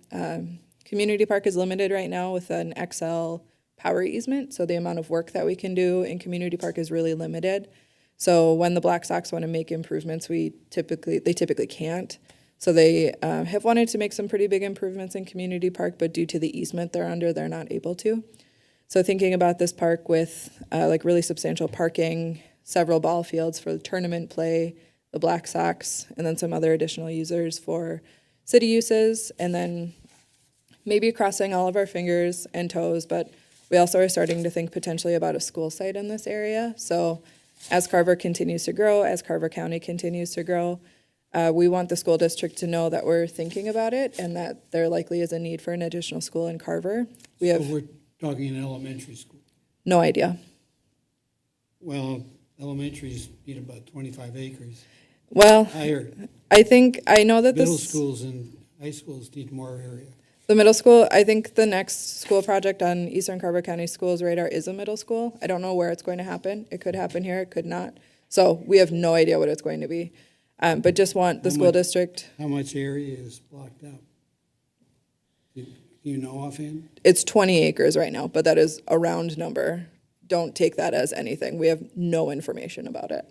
Community park is limited right now with an XL power easement, so the amount of work that we can do in community park is really limited. So when the Black Sox want to make improvements, they typically can't. So they have wanted to make some pretty big improvements in community park, but due to the easement they're under, they're not able to. So thinking about this park with like really substantial parking, several ball fields for the tournament play, the Black Sox, and then some other additional users for city uses, and then maybe crossing all of our fingers and toes, but we also are starting to think potentially about a school site in this area. So as Carver continues to grow, as Carver County continues to grow, we want the school district to know that we're thinking about it and that there likely is a need for an additional school in Carver. So we're talking an elementary school. No idea. Well, elementaries need about 25 acres. Well, Higher. I know that Middle schools and high schools need more area. the middle school, I think the next school project on Eastern Carver County Schools radar is a middle school. I don't know where it's going to happen. It could happen here, it could not. So we have no idea what it's going to be. But just want the school district. How much area is blocked out? Do you know offhand? It's 20 acres right now, but that is a round number. Don't take that as anything. We have no information about it.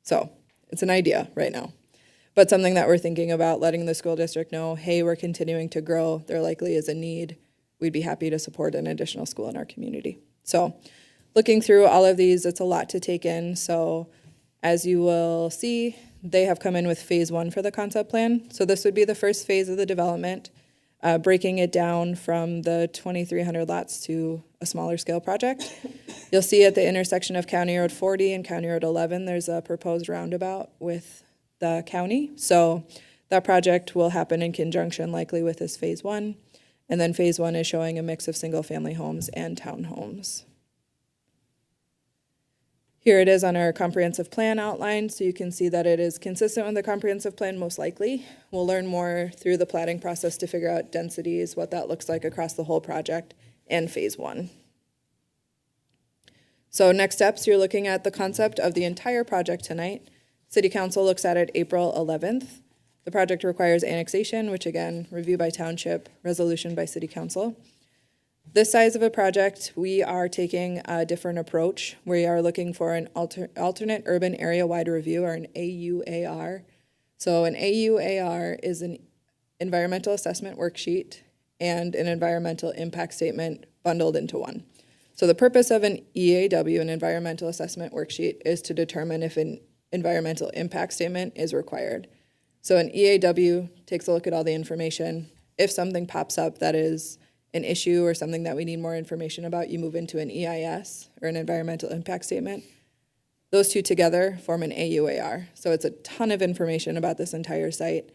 So it's an idea right now. But something that we're thinking about, letting the school district know, hey, we're continuing to grow. There likely is a need. We'd be happy to support an additional school in our community. So looking through all of these, it's a lot to take in. So as you will see, they have come in with phase 1 for the concept plan. So this would be the first phase of the development, breaking it down from the 2,300 lots to a smaller scale project. You'll see at the intersection of County Road 40 and County Road 11, there's a proposed roundabout with the county. So that project will happen in conjunction likely with this phase 1. And then phase 1 is showing a mix of single family homes and townhomes. Here it is on our comprehensive plan outline, so you can see that it is consistent with the comprehensive plan most likely. We'll learn more through the platting process to figure out densities, what that looks like across the whole project, and phase 1. So next steps, you're looking at the concept of the entire project tonight. City Council looks at it April 11th. The project requires annexation, which again, review by township, resolution by City Council. This size of a project, we are taking a different approach. We are looking for an alternate urban area-wide review, or an AUAR. So an AUAR is an environmental assessment worksheet and an environmental impact statement bundled into one. So the purpose of an EAW, an environmental assessment worksheet, is to determine if an environmental impact statement is required. So an EAW takes a look at all the information. If something pops up that is an issue or something that we need more information about, you move into an EIS, or an environmental impact statement. Those two together form an AUAR. So it's a ton of information about this entire site.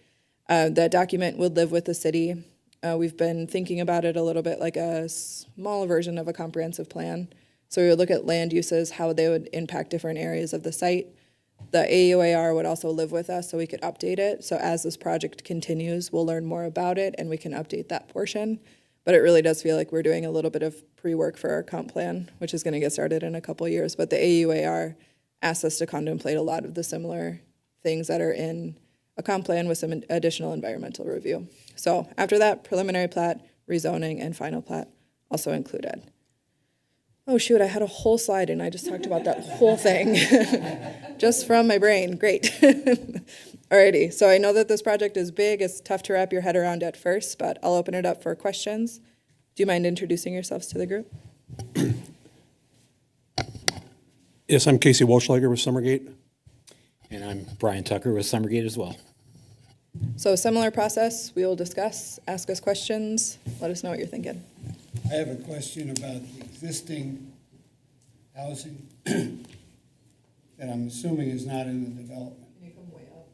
That document would live with the city. We've been thinking about it a little bit like a small version of a comprehensive plan. So we would look at land uses, how they would impact different areas of the site. The AUAR would also live with us so we could update it. So as this project continues, we'll learn more about it and we can update that portion. But it really does feel like we're doing a little bit of pre-work for our comp plan, which is going to get started in a couple of years. But the AUAR asks us to contemplate a lot of the similar things that are in a comp plan with some additional environmental review. So after that, preliminary plat, rezoning, and final plat also included. Oh shoot, I had a whole slide and I just talked about that whole thing just from my brain. Great. Alrighty, so I know that this project is big. It's tough to wrap your head around at first, but I'll open it up for questions. Do you mind introducing yourselves to the group? Yes, I'm Casey Walschlager with Summergate. And I'm Brian Tucker with Summergate as well. So similar process, we will discuss, ask us questions, let us know what you're thinking. I have a question about the existing housing that I'm assuming is not in the development. Can you come way up?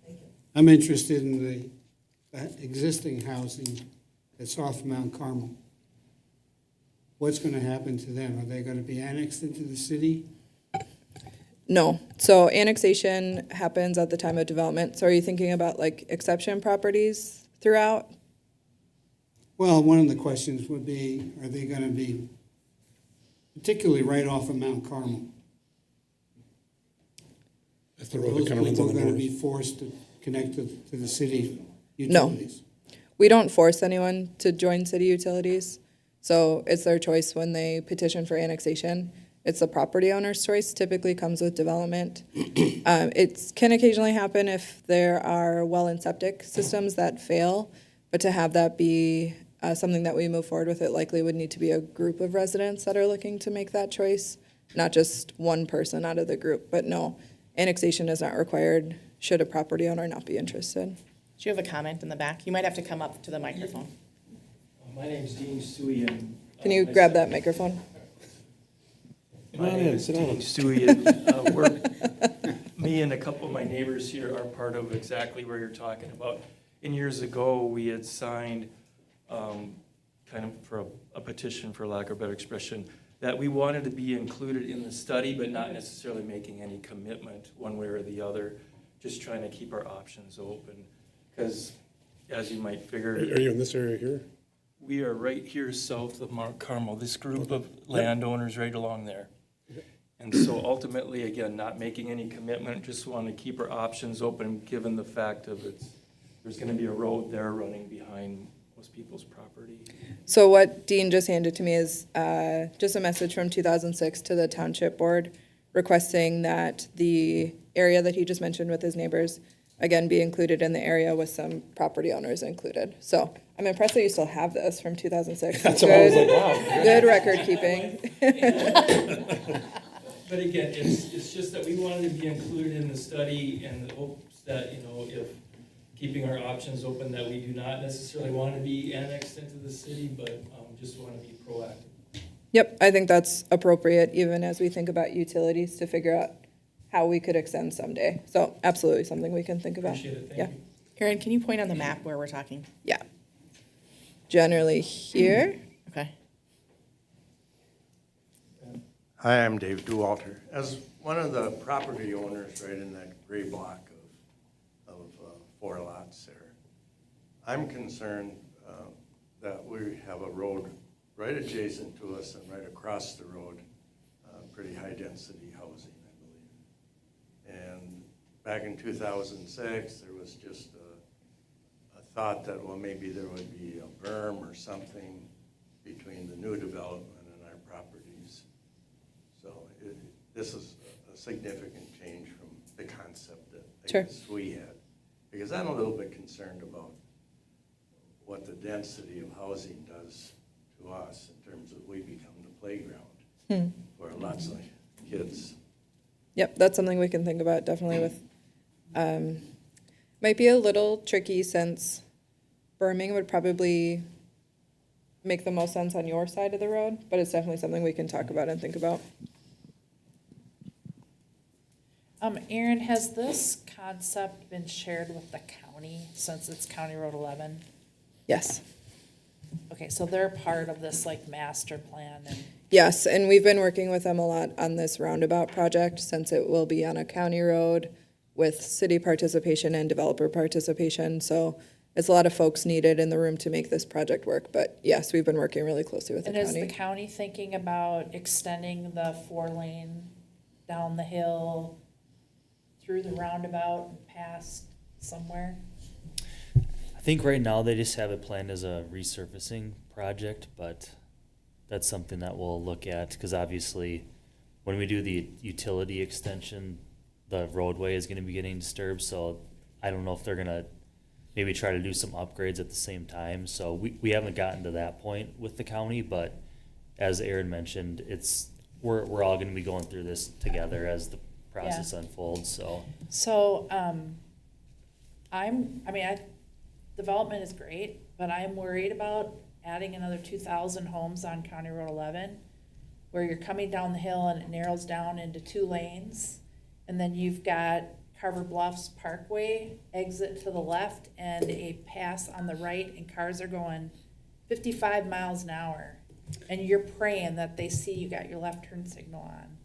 Thank you. I'm interested in the existing housing that's off Mount Carmel. What's going to happen to them? Are they going to be annexed into the city? No. So annexation happens at the time of development. So are you thinking about like exception properties throughout? Well, one of the questions would be, are they going to be particularly right off of Mount Carmel? That's the Are road those that kind of runs people on the going to north. be forced to connect to the city No. utilities? We don't force anyone to join city utilities. So it's their choice when they petition for annexation. It's the property owner's choice, typically comes with development. It can occasionally happen if there are well and septic systems that fail, but to have that be something that we move forward with, it likely would need to be a group of residents that are looking to make that choice, not just one person out of the group. But no, annexation is not required should a property owner not be interested. Do you have a comment in the back? You might have to come up to the microphone. My name's Dean Stewie, and Can you grab that microphone? my name is Dean Stewie, and me and a couple of my neighbors here are part of exactly where you're talking about. And years ago, we had signed kind of for a petition, for lack of a better expression, that we wanted to be included in the study, but not necessarily making any commitment one way or the other, just trying to keep our options open. Because as you might figure. Are you in this area here? We are right here south of Mount Carmel, this group of landowners right along there. And so ultimately, again, not making any commitment, just want to keep our options open, given the fact of there's going to be a road there running behind most people's property. So what Dean just handed to me is just a message from 2006 to the township board requesting that the area that he just mentioned with his neighbors, again, be included in the area with some property owners included. So I'm impressed that you still have this from 2006. That's what I was like, wow. Good record keeping. But again, it's just that we wanted to be included in the study in the hopes that, if keeping our options open, that we do not necessarily want to be annexed into the city, but just want to be proactive. Yep, I think that's appropriate, even as we think about utilities, to figure out how we could extend someday. So absolutely something we can think about. Appreciate it, Yeah. thank you. Erin, can you point on the map where we're talking? Yeah. Generally here. Okay. Hi, I'm Dave Dualter. As one of the property owners right in that gray block of 4 lots there, I'm concerned that we have a road right adjacent to us and right across the road, pretty high-density housing, I believe. And back in 2006, there was just a thought that, well, maybe there would be a berm or something between the new development and our properties. So this is a significant change from the concept that I Sure. guess we had. Because I'm a little bit concerned about what the density of housing does to us in terms of we become the playground for lots of kids. Yep, that's something we can think about definitely with, might be a little tricky since berming would probably make the most sense on your side of the road, but it's definitely something we can talk about and think about. Erin, has this concept been shared with the county since it's County Road 11? Yes. Okay, so they're part of this like master plan and, Yes, and we've been working with them a lot on this roundabout project since it will be on a county road with city participation and developer participation. So it's a lot of folks needed in the room to make this project work. But yes, we've been working really closely with the and is the county. county thinking about extending the 4-lane down the hill through the roundabout and past somewhere? I think right now they just have it planned as a resurfacing project, but that's something that we'll look at, because obviously when we do the utility extension, the roadway is gonna be getting disturbed, so I don't know if they're gonna maybe try to do some upgrades at the same time. So we haven't gotten to that point with the county, but as Erin mentioned, we're all gonna be going through this together as the process unfolds, so. So, development is great, but I'm worried about adding another 2,000 homes on County Road 11, where you're coming down the hill and it narrows down into 2 lanes. And then you've got Carver Bluffs Parkway exit to the left and a pass on the right, and cars are going 55 miles an hour. And you're praying that they see you got your left turn signal on.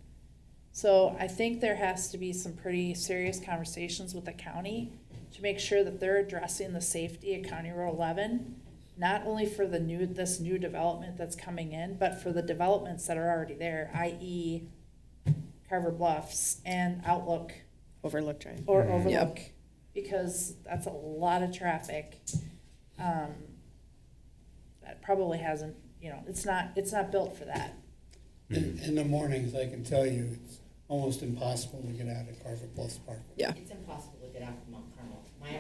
So I think there has to be some pretty serious conversations with the county to make sure that they're addressing the safety of County Road 11, not only for this new development that's coming in, but for the developments that are already there, i.e. Carver Bluffs and Outlook. Overlook Drive. Or Overlook, because that's a lot of traffic. That probably hasn't, it's not built for that. In the mornings, I can tell you, it's almost impossible to get out of Carver Bluffs Park. Yeah. It's impossible to get off of Mount Carmel. My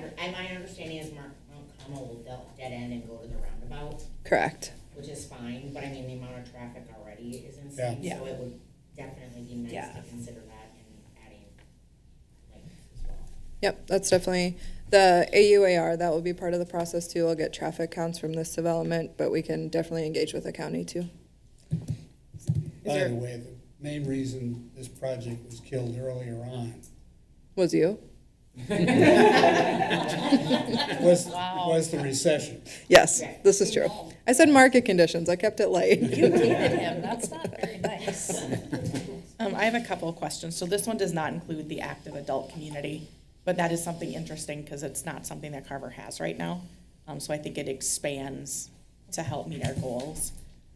understanding is Mount Carmel will dead end and go to the roundabout, Correct. which is fine, but I mean, the amount of traffic already is insane, Yeah. so it would definitely be nice Yeah. to consider that and adding lanes as well. Yep, that's definitely, the AUAR, that will be part of the process too. We'll get traffic counts from this development, but we can definitely engage with the county too. By the way, the main reason this project was killed earlier on Was you? was the recession. Yes, this is true. I said market conditions. I kept it light. You dated him, that's not very nice. I have a couple of questions. So this one does not include the active adult community, but that is something interesting because it's not something that Carver has right now. So I think it expands to help meet our goals.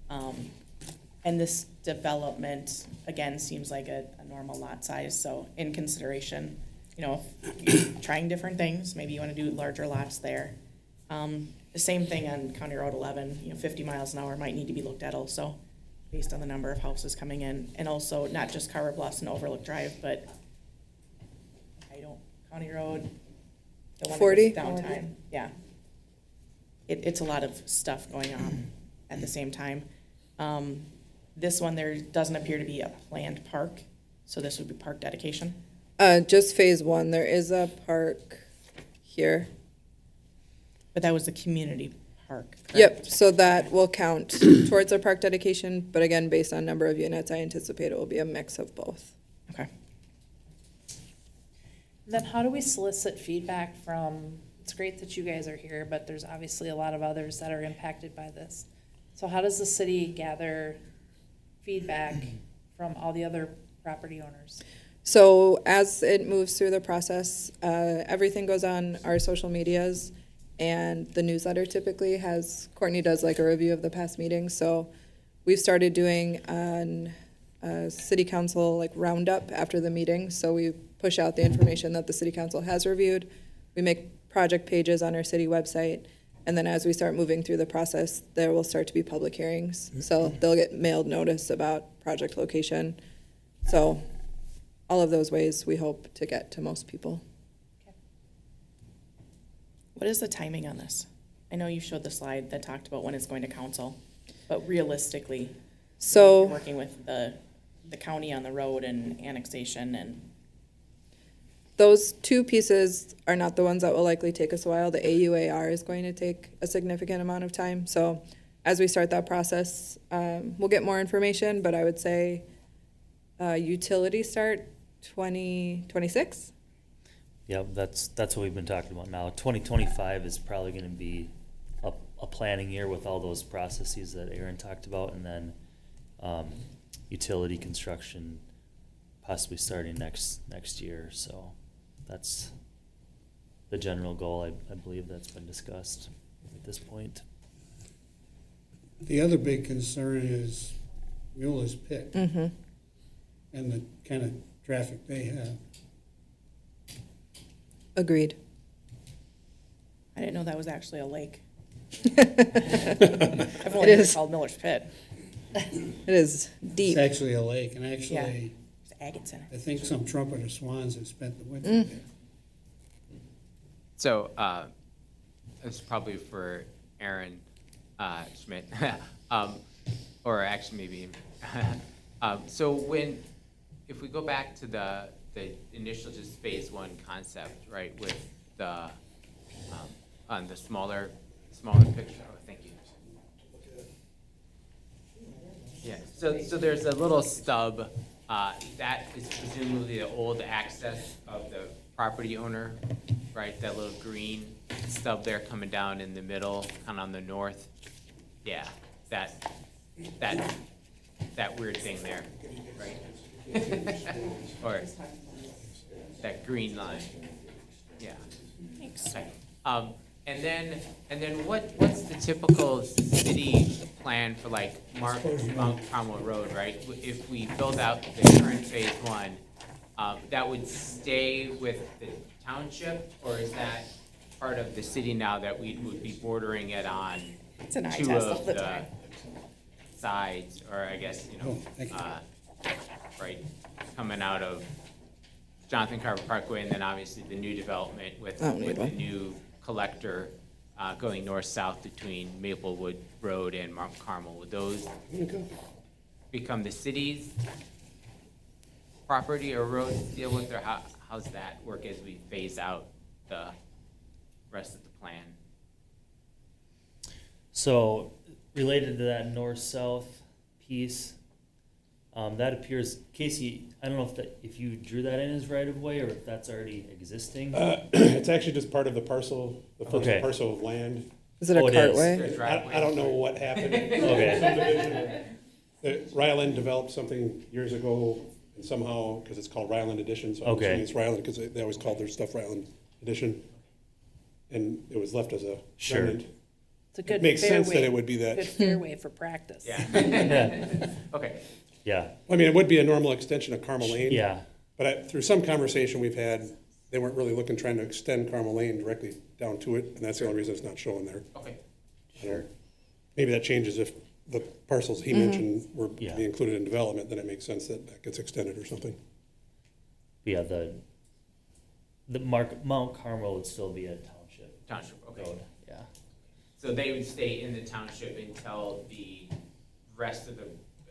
And this development, again, seems like a normal lot size, so in consideration, if you're trying different things, maybe you want to do larger lots there. The same thing on County Road 11, 50 miles an hour might need to be looked at also, based on the number of houses coming in, and also not just Carver Bluffs and Overlook Drive, but County Road, the one that 40? goes downtown, yeah. It's a lot of stuff going on at the same time. This one, there doesn't appear to be a planned park, so this would be park dedication. Just phase 1. There is a park here. But that was the community park, correct? Yep, so that will count towards our park dedication, but again, based on number of units, I anticipate it will be a mix of both. Okay. Then how do we solicit feedback from, it's great that you guys are here, but there's obviously a lot of others that are impacted by this. So how does the city gather feedback from all the other property owners? So as it moves through the process, everything goes on our social medias, and the newsletter typically has, Courtney does like a review of the past meetings, so we've started doing a city council like roundup after the meeting, so we push out the information that the city council has reviewed. We make project pages on our city website, And then as we start moving through the process, there will start to be public hearings. So they'll get mailed notice about project location. So all of those ways we hope to get to most people. What is the timing on this? I know you showed the slide that talked about when it's going to council, but realistically, So working with the county on the road and annexation and, those two pieces are not the ones that will likely take us a while. The AUAR is going to take a significant amount of time. So as we start that process, we'll get more information, but I would say utility start 2026. Yep, that's what we've been talking about now. 2025 is probably gonna be a planning year with all those processes that Erin talked about, and then utility construction possibly starting next year. So that's the general goal, I believe that's been discussed at this point. The other big concern is Mueller's Pit Mm-hmm. and the kind of traffic they have. Agreed. I didn't know that was actually a lake. It I've only heard it is. called Miller's Pit. It is deep. It's actually a lake, and actually, There's agates in it. I think some trumpeter swans have spent the winter Mm. there. So, this is probably for Erin Schmidt, or actually maybe, so if we go back to the initial just phase one concept, right, with the, on the smaller picture, oh, thank you. Yeah, so there's a little stub, that is presumably the old access of the property owner, right? That little green stub there coming down in the middle, kind of on the north. Yeah, that weird thing there, right? Or that green line, yeah. Thanks. Okay. And then what's the typical city plan for like Mount Carmel Road, right? If we build out the current phase one, that would stay with the township, or is that part of the city now that we would be bordering it on It's an eye two test all of the the time. sides, or I guess, Oh, thank you. right, coming out of Jonathan Carver Parkway, and then obviously the new development with Oh, need the one. new collector going north-south between Maplewood Road and Mount Carmel. Would those become the city's property or roads to deal with, or how's that work as we phase out the rest of the plan? So related to that north-south piece, that appears, Casey, I don't know if you drew that in as right of way or if that's already existing. It's actually just part of the parcel, the first Okay. parcel of land. Is it a Oh, it is. cartway? I don't know what happened. Okay. Ryland developed something years ago, and somehow, because it's called Ryland Edition, so I'm Okay. assuming it's Ryland, because they always called their stuff Ryland Edition. And it was left as a Sure. remnant. It's a good It makes sense that fairway- it would be that. Good fairway for practice. Yeah. Okay. Yeah, I mean, it would be a normal extension of Carmel Lane. yeah, But through some conversation we've had, they weren't really looking, trying to extend Carmel Lane directly down to it, and that's the only reason it's not showing there. Okay. sure. Maybe that changes if the parcels he mentioned were to Yeah. be included in development, then it makes sense that that gets extended or something. Yeah, the Mount Carmel would still be a Township, okay. road, yeah. So they would stay in the township until the rest of the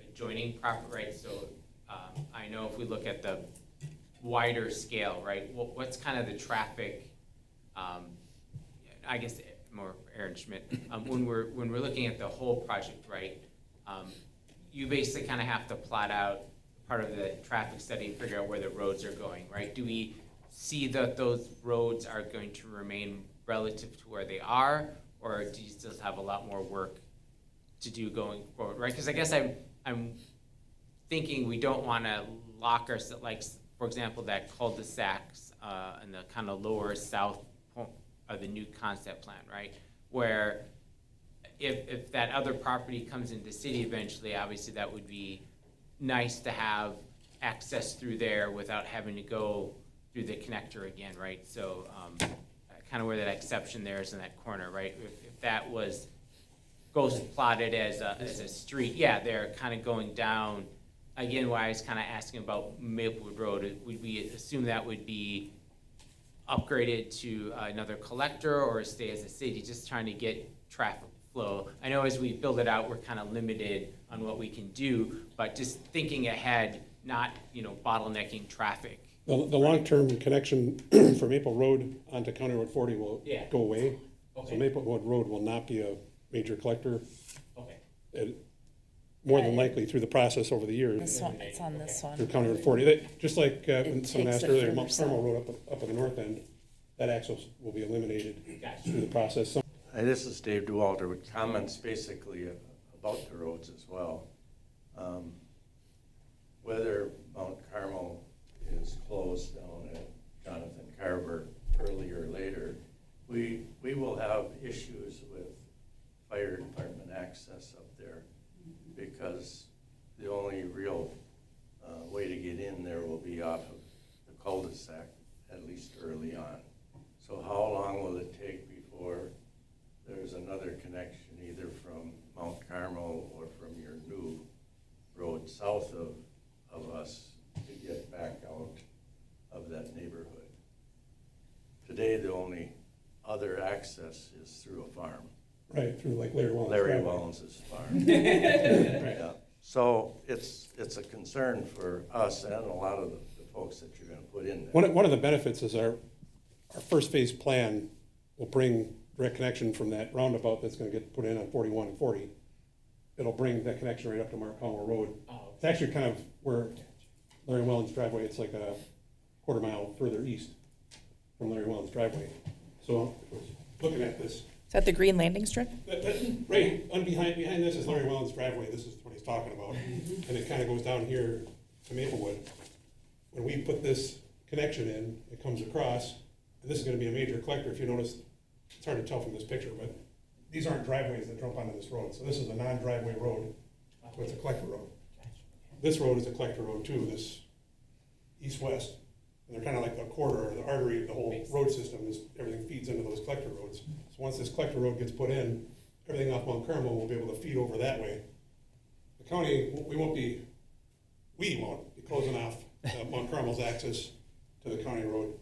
adjoining property, right? So I know if we look at the wider scale, right, what's kind of the traffic, I guess more Erin Schmidt, when we're looking at the whole project, right? You basically kind of have to plot out part of the traffic study and figure out where the roads are going, right? Do we see that those roads are going to remain relative to where they are, or do you still have a lot more work to do going forward, right? Because I guess I'm thinking we don't want to lock ourselves, like, for example, that cul-de-sacs in the kind of lower south of the new concept plan, right? Where if that other property comes into the city eventually, obviously that would be nice to have access through there without having to go through the connector again, right? So kind of where that exception there is in that corner, right? If that was ghost plotted as a street, yeah, they're kind of going down. Again, why I was kind of asking about Maplewood Road, would we assume that would be upgraded to another collector or stay as a city, just trying to get traffic flow? I know as we build it out, we're kind of limited on what we can do, but just thinking ahead, not, bottlenecking traffic. The long-term connection for Maple Road onto County Road 40 will Yeah. go away. So Okay. Maplewood Road will not be a major collector. Okay. And more than likely through the process over the years. This one, it's on this Through one. County Road 40. Just like when someone takes asked it earlier, further Mount Carmel south. Road up at the north end, that access will be eliminated Gotcha. through the process. Hi, this is Dave Dualter with comments basically about the roads as well. Whether Mount Carmel is closed down at Jonathan Carver earlier or later, we will have issues with fire department access up there because the only real way to get in there will be off of the cul-de-sac, at least early on. So how long will it take before there's another connection either from Mount Carmel or from your new road south of us to get back out of that neighborhood? Today, the only other access is through a farm. Right, through like Larry Wellens. Larry driveway. Wellens' farm. Yeah. So it's a concern for us and a lot of the folks that you're gonna put in there. One of the benefits is our first phase plan will bring direct connection from that roundabout that's gonna get put in on 41 and 40. It'll bring that connection right up to Mark Palmer Road. It's actually kind of where Larry Wellens' driveway, it's like a quarter mile further east from Larry Wellens' driveway. So looking at this, Is that the green landing strip? right, behind this is Larry Wellens' driveway, this is what he's talking about. And it kind of goes down here to Maplewood. When we put this connection in, it comes across, and this is gonna be a major collector. If you notice, it's hard to tell from this picture, but these aren't driveways that jump onto this road. So this is a non-driveway road, so it's a collector road. This road is a collector road too, this east-west. And they're kind of like the corridor, or the artery of the whole road system, is everything feeds into those collector roads. So once this collector road gets put in, everything off Mount Carmel will be able to feed over that way. The county, we won't be closing off Mount Carmel's access to the county road.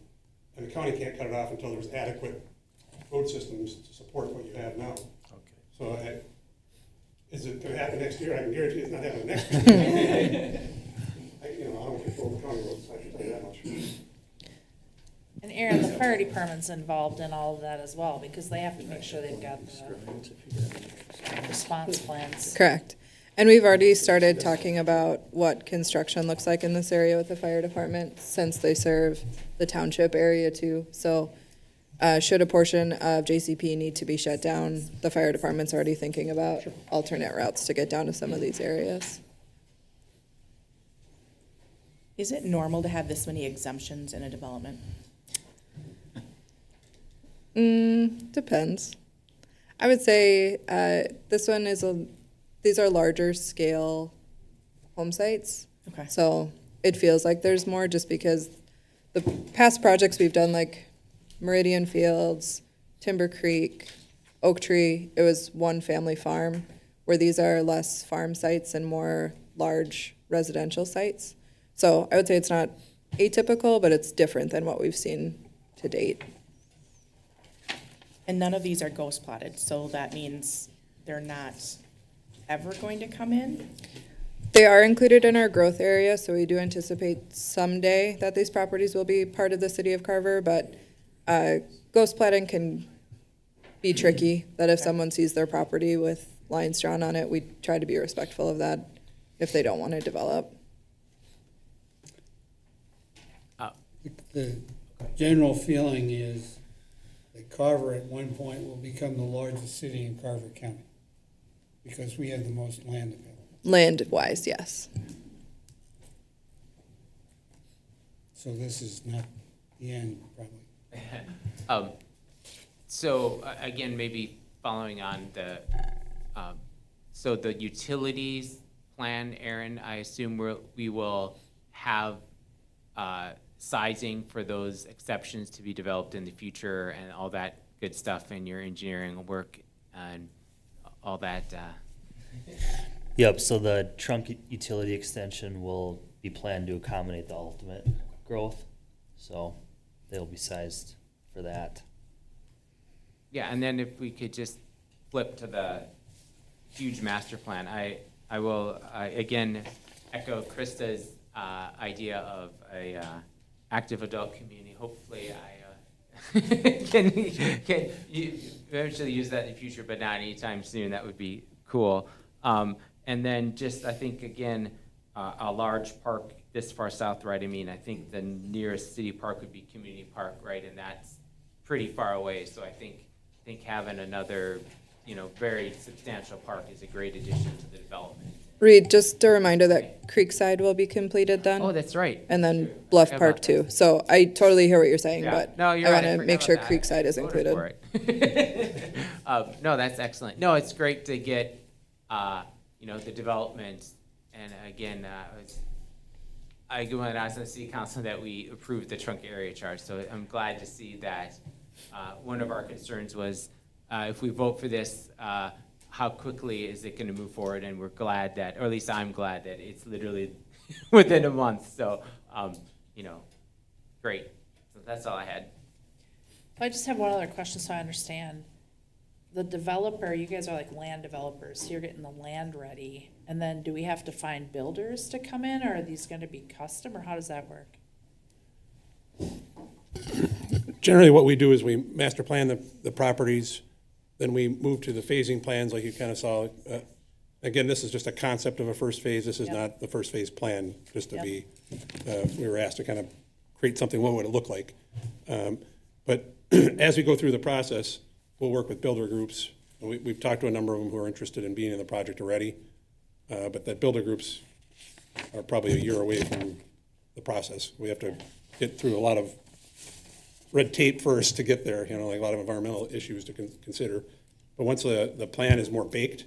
And the county can't cut it off until there's adequate road systems to support what you have now. Okay. So is it gonna happen next year? I can guarantee it's not happening next year. I don't control the county roads, I can tell you that much. And Erin, the fire department's involved in all of that as well, because they have to make sure they've got the response plans. Correct. And we've already started talking about what construction looks like in this area with the fire department, since they serve the township area too. So should a portion of JCP need to be shut down, the fire department's already thinking about alternate routes to get down to some of these areas. Is it normal to have this many exemptions in a development? Depends. I would say this one is these are larger scale home sites. Okay. So it feels like there's more just because the past projects we've done, like Meridian Fields, Timber Creek, Oak Tree, it was one family farm, where these are less farm sites and more large residential sites. So I would say it's not atypical, but it's different than what we've seen to date. And none of these are ghost plotted, so that means they're not ever going to come in? They are included in our growth area, so we do anticipate someday that these properties will be part of the city of Carver, but ghost platting can be tricky, that if someone sees their property with lines drawn on it, we try to be respectful of that if they don't want to develop. The general feeling is that Carver at one point will become the largest city in Carver County, because we have the most land available. Land-wise, yes. So this is not the end, probably. So again, maybe following on the, so the utilities plan, Erin, I assume we will have sizing for those exceptions to be developed in the future and all that good stuff in your engineering work and all that. Yep, so the trunk utility extension will be planned to accommodate the ultimate growth, so they'll be sized for that. Yeah, and then if we could just flip to the huge master plan, I will, again, echo Krista's idea of a active adult community. Hopefully I can eventually use that in the future, but not anytime soon. That would be cool. And then just, I think, again, a large park this far south, right? I mean, I think the nearest city park would be Community Park, right? And that's pretty far away. So I think having another, very substantial park is a great addition to the development. Reed, just a reminder that Creekside will be completed then. Oh, that's right. And then Bluff Forgot Park about too. So I totally hear what you're saying, Yeah. but No, I you're right. want I to forgot make sure about that. Creekside is I voted included. for it. No, that's excellent. No, it's great to get, the development. And again, I when I was on the city council that we approved the trunk area charge. So I'm glad to see that. One of our concerns was if we vote for this, how quickly is it going to move forward? And we're glad that, or at least I'm glad that it's literally within a month. So, great. So that's all I had. I just have one other question so I understand. The developer, you guys are like land developers, so you're getting the land ready. And then do we have to find builders to come in, or are these gonna be custom, or how does that work? Generally, what we do is we master plan the properties, then we move to the phasing plans like you kind of saw. Again, this is just a concept of a first phase. This is Yep. not the first phase plan, just to Yep. be, we were asked to kind of create something, what would it look like? But as we go through the process, we'll work with builder groups. We've talked to a number of them who are interested in being in the project already. But the builder groups are probably a year away from the process. We have to get through a lot of red tape first to get there, like a lot of environmental issues to consider. But once the plan is more baked,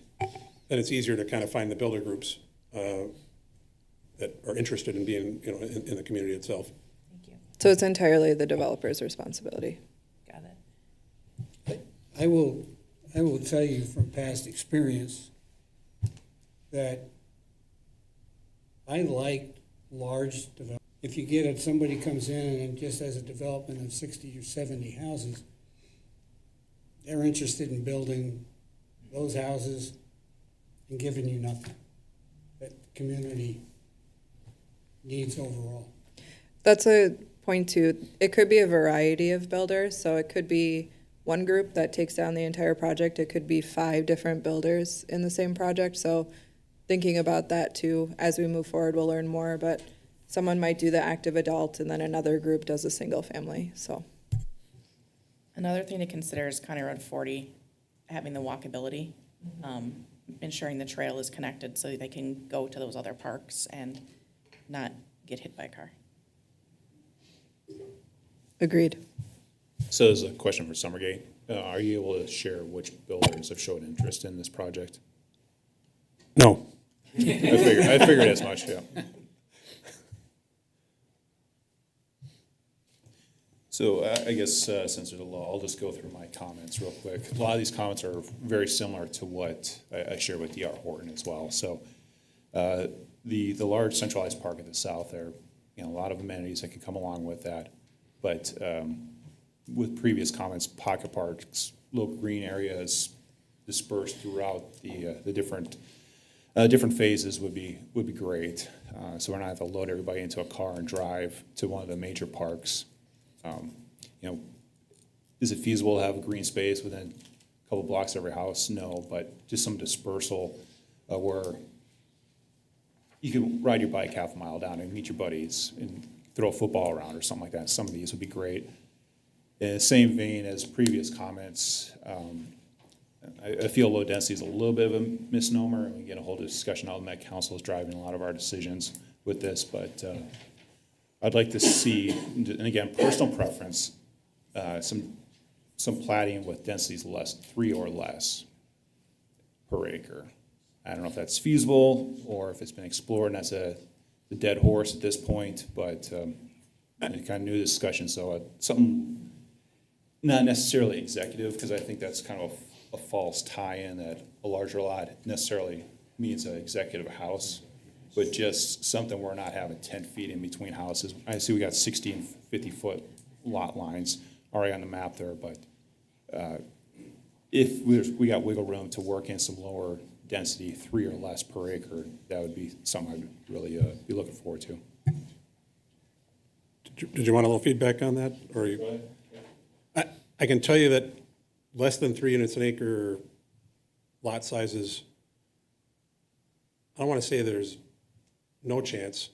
then it's easier to kind of find the builder groups that are interested in being, in the community itself. Thank you. So it's entirely the developer's responsibility. Got it. I will tell you from past experience that I like large development. If you get it, somebody comes in and just has a development of 60 or 70 houses, they're interested in building those houses and giving you nothing that the community needs overall. That's a point too. It could be a variety of builders, so it could be one group that takes down the entire project. It could be 5 different builders in the same project. So thinking about that too, as we move forward, we'll learn more, but someone might do the active adult and then another group does a single family, so. Another thing to consider is County Road 40, having the walkability, ensuring the trail is connected so they can go to those other parks and not get hit by a car. Agreed. So there's a question for Summergate. Are you able to share which builders have shown interest in this project? No. I figured as much, yeah. So I guess since there's a law, I'll just go through my comments real quick. A lot of these comments are very similar to what I shared with D.R. Horton as well. So the large centralized park at the south there, a lot of amenities that can come along with that. But with previous comments, pocket parks, little green areas dispersed throughout the different phases would be great. So we're not have to load everybody into a car and drive to one of the major parks. Is it feasible to have a green space within a couple blocks of every house? No, but just some dispersal where you can ride your bike half a mile down and meet your buddies and throw a football around or something like that. Some of these would be great. In the same vein as previous comments, I feel low density is a little bit of a misnomer, and we get a whole discussion out in that council is driving a lot of our decisions with this, but I'd like to see, and again, personal preference, some platting with densities less, 3 or less per acre. I don't know if that's feasible or if it's been explored and that's the dead horse at this point, but kind of new discussion, so something not necessarily executive, because I think that's kind of a false tie-in that a larger lot necessarily means an executive house, but just something we're not having 10 feet in between houses. I see we got 60 and 50-foot lot lines already on the map there, but if we got wiggle room to work in some lower density, 3 or less per acre, that would be something I'd really be looking forward to. Did you want a little feedback on that, or you? I can tell you that less than 3 units an acre lot sizes, I don't want to say there's no chance.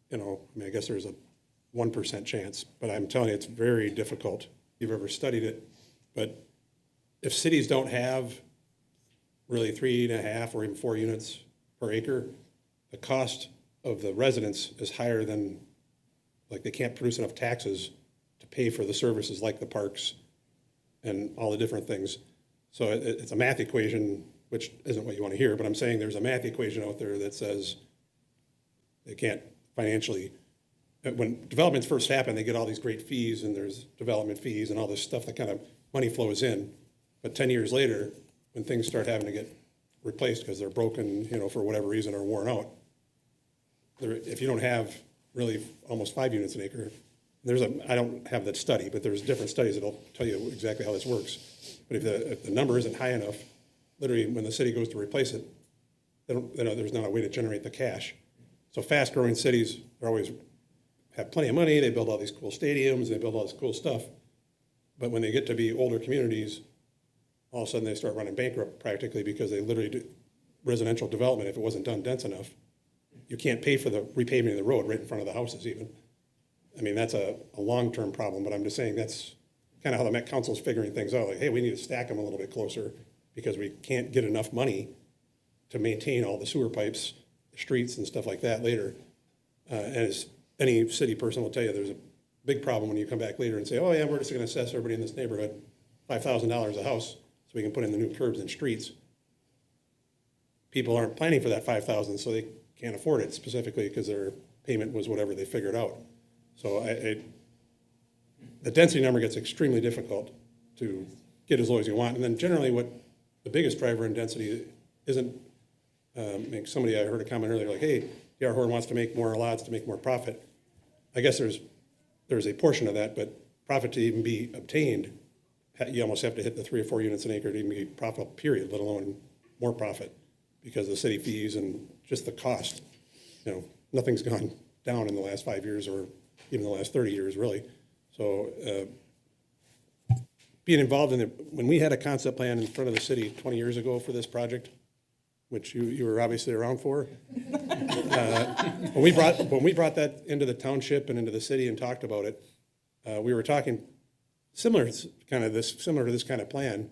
You know, I mean, I guess there's a 1% chance, but I'm telling you, it's very difficult. If you've ever studied it, but if cities don't have really 3.5 or even 4 units per acre, the cost of the residents is higher than, like, they can't produce enough taxes to pay for the services like the parks and all the different things. So it's a math equation, which isn't what you want to hear, but I'm saying there's a math equation out there that says they can't financially, when developments first happen, they get all these great fees, and there's development fees and all this stuff that kind of money flows in. But 10 years later, when things start having to get replaced because they're broken, you know, for whatever reason, or worn out, if you don't have really almost 5 units an acre, I don't have that study, but there's different studies that'll tell you exactly how this works. But if the number isn't high enough, literally when the city goes to replace it, there's not a way to generate the cash. So fast-growing cities, they always have plenty of money, they build all these cool stadiums, they build all this cool stuff. But when they get to be older communities, all of a sudden they start running bankrupt practically, because they literally do residential development. If it wasn't done dense enough, you can't pay for the repaving of the road right in front of the houses even. I mean, that's a long-term problem, but I'm just saying that's kind of how the Met Council's figuring things out. Like, hey, we need to stack them a little bit closer because we can't get enough money to maintain all the sewer pipes, the streets and stuff like that later. And as any city person will tell you, there's a big problem when you come back later and say, oh yeah, we're just gonna assess everybody in this neighborhood $5,000 a house so we can put in the new curbs and streets. People aren't planning for that 5,000, so they can't afford it, specifically because their payment was whatever they figured out. So the density number gets extremely difficult to get as low as you want. And then generally what the biggest driver in density isn't, somebody, I heard a comment earlier, like, hey, D.R. Horton wants to make more lots to make more profit. I guess there's a portion of that, but profit to even be obtained, you almost have to hit the 3 or 4 units an acre to even be profitable, period, let alone more profit, because of the city fees and just the cost. You know, nothing's gone down in the last 5 years or even the last 30 years, really. So being involved in it, when we had a concept plan in front of the city 20 years ago for this project, which you were obviously around for, when we brought that into the township and into the city and talked about it, we were talking similar to this kind of plan,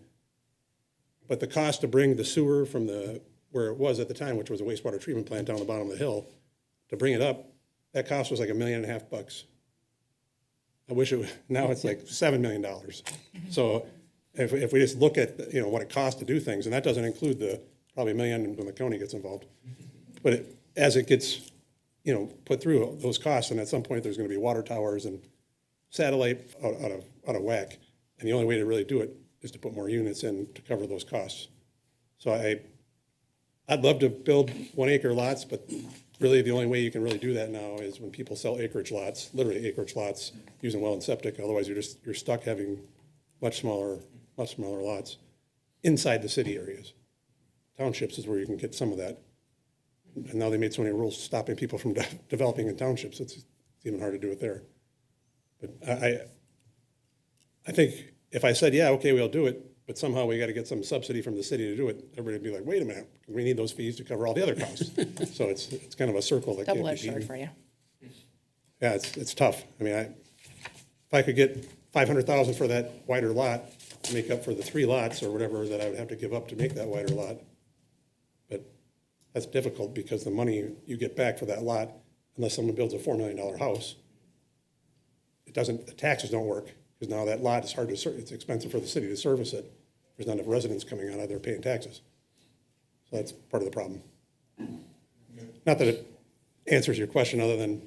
but the cost to bring the sewer from where it was at the time, which was a wastewater treatment plant down the bottom of the hill, to bring it up, that cost was like $1.5 million. I wish now it's like $7 million. So if we just look at, what it costs to do things, and that doesn't include the probably $1 million when the county gets involved. But as it gets, put through those costs, and at some point there's going to be water towers and satellite out of whack. And the only way to really do it is to put more units in to cover those costs. So I'd love to build 1 acre lots, but really the only way you can really do that now is when people sell acreage lots, literally acreage lots, using well and septic. Otherwise you're stuck having much smaller lots inside the city areas. Townships is where you can get some of that. And now they made so many rules stopping people from developing in townships, it's even hard to do it there. But I think if I said, yeah, okay, we'll do it, but somehow we got to get some subsidy from the city to do it, everybody would be like, wait a minute, we need those fees to cover all the other costs. So it's kind of a circle that can't be Double-edged sword beaten. for you. Yeah, it's tough. I mean, if I could get $500,000 for that wider lot to make up for the 3 lots or whatever that I would have to give up to make that wider lot, but that's difficult because the money you get back for that lot, unless someone builds a $4 million house, the taxes don't work, because now that lot is hard to it's expensive for the city to service it. There's not enough residents coming on, they're paying taxes. So that's part of the problem. Not that it answers your question, other than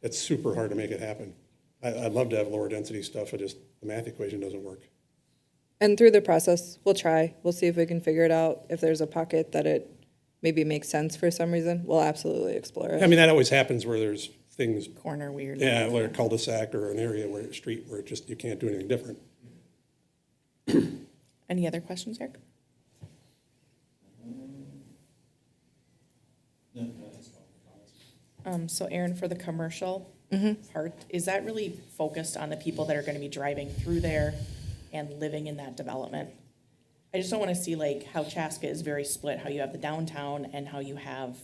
it's super hard to make it happen. I'd love to have lower density stuff, it just, the math equation doesn't work. And through the process, we'll try. We'll see if we can figure it out. If there's a pocket that it maybe makes sense for some reason, we'll absolutely explore it. I mean, that always happens where there's things, Corner weird. yeah, where a cul-de-sac or an area where, a street where it just, you can't do anything different. Any other questions, Eric? So Erin, for the commercial part, is that really focused on the people that are gonna be driving through there and living in that development? I just don't wanna see like how Chaska is very split, how you have the downtown and how you have,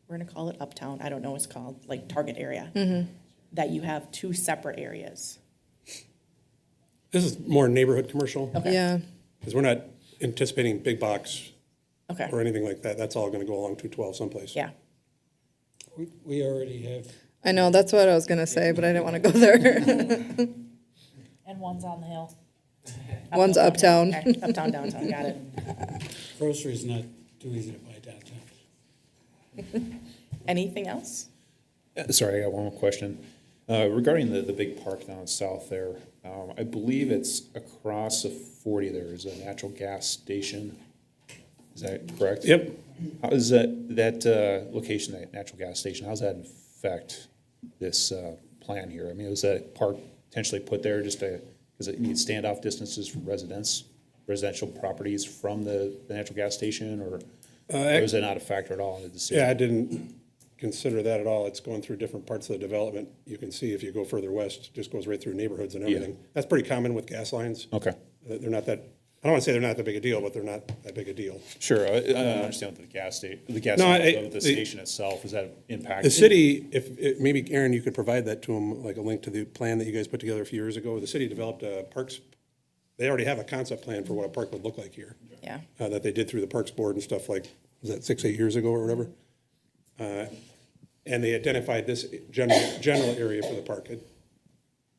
we're gonna call it uptown, I don't know what it's called, like Target area. That you have two separate areas. This is more neighborhood commercial, Okay. Yeah, because we're not anticipating big box Okay, or anything like that. That's all gonna go along 212 someplace. yeah. We already have, I know, that's what I was gonna say, but I didn't wanna go there. And one's on the hill. One's uptown. Okay, uptown, downtown, got it. groceries not too easy to buy downtown. Anything else? Sorry, I got one more question. Regarding the big park down south there, I believe it's across the 40 there is a natural gas station. Is that correct? Yep. How does that location, that natural gas station, how does that affect this plan here? I mean, was that park potentially put there just because it needs standoff distances for residential properties from the natural gas station, or was it not a factor at all in the decision? Yeah, I didn't consider that at all. It's going through different parts of the development. You can see if you go further west, it just goes right through neighborhoods and everything. That's pretty common with gas lines. Okay. They're not that, I don't want to say they're not that big a deal, but they're not that big a deal. Sure, I understand with the gas station, the station itself, is that impacted? The city, maybe Erin, you could provide that to them, like a link to the plan that you guys put together a few years ago. The city developed parks, they already have a concept plan for what a park would look like here. Yeah. That they did through the Parks Board and stuff like, was that 6-8 years ago or whatever? And they identified this general area for the park.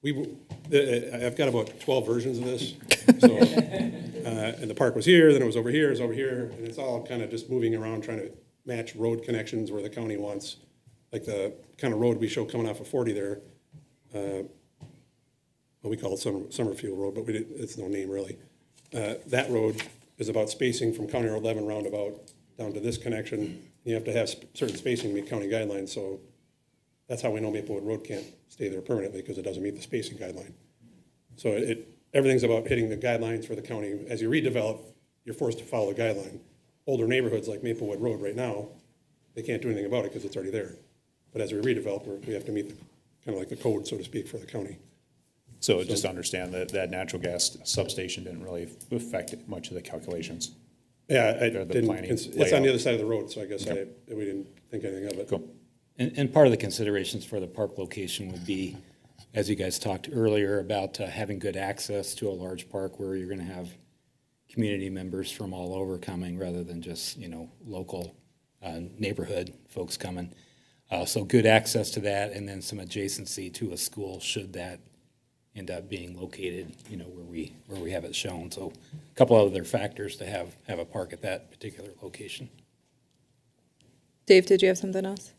I've got about 12 versions of this. So, and the park was here, then it was over here, it's over here, and it's all kind of just moving around, trying to match road connections where the county wants, like the kind of road we show coming off of 40 there. Well, we call it Summerfield Road, but it's no name really. That road is about spacing from County Road 11 roundabout down to this connection. You have to have certain spacing to meet county guidelines, so that's how we know Maplewood Road can't stay there permanently, because it doesn't meet the spacing guideline. So everything's about hitting the guidelines for the county. As you redevelop, you're forced to follow the guideline. Older neighborhoods like Maplewood Road right now, they can't do anything about it because it's already there. But as we redevelop, we have to meet kind of like the code, so to speak, for the county. So just to understand that natural gas substation didn't really affect much of the calculations? Yeah, Or the planning it's on layout. the other side of the road, so I guess Okay. we didn't think anything of it. Cool. And part of the considerations for the park location would be, as you guys talked earlier, about having good access to a large park where you're going to have community members from all over coming rather than just, local neighborhood folks coming. So good access to that, and then some adjacency to a school should that end up being located, where we have it shown. So a couple of other factors to have a park at that particular location. Dave, did you have something else?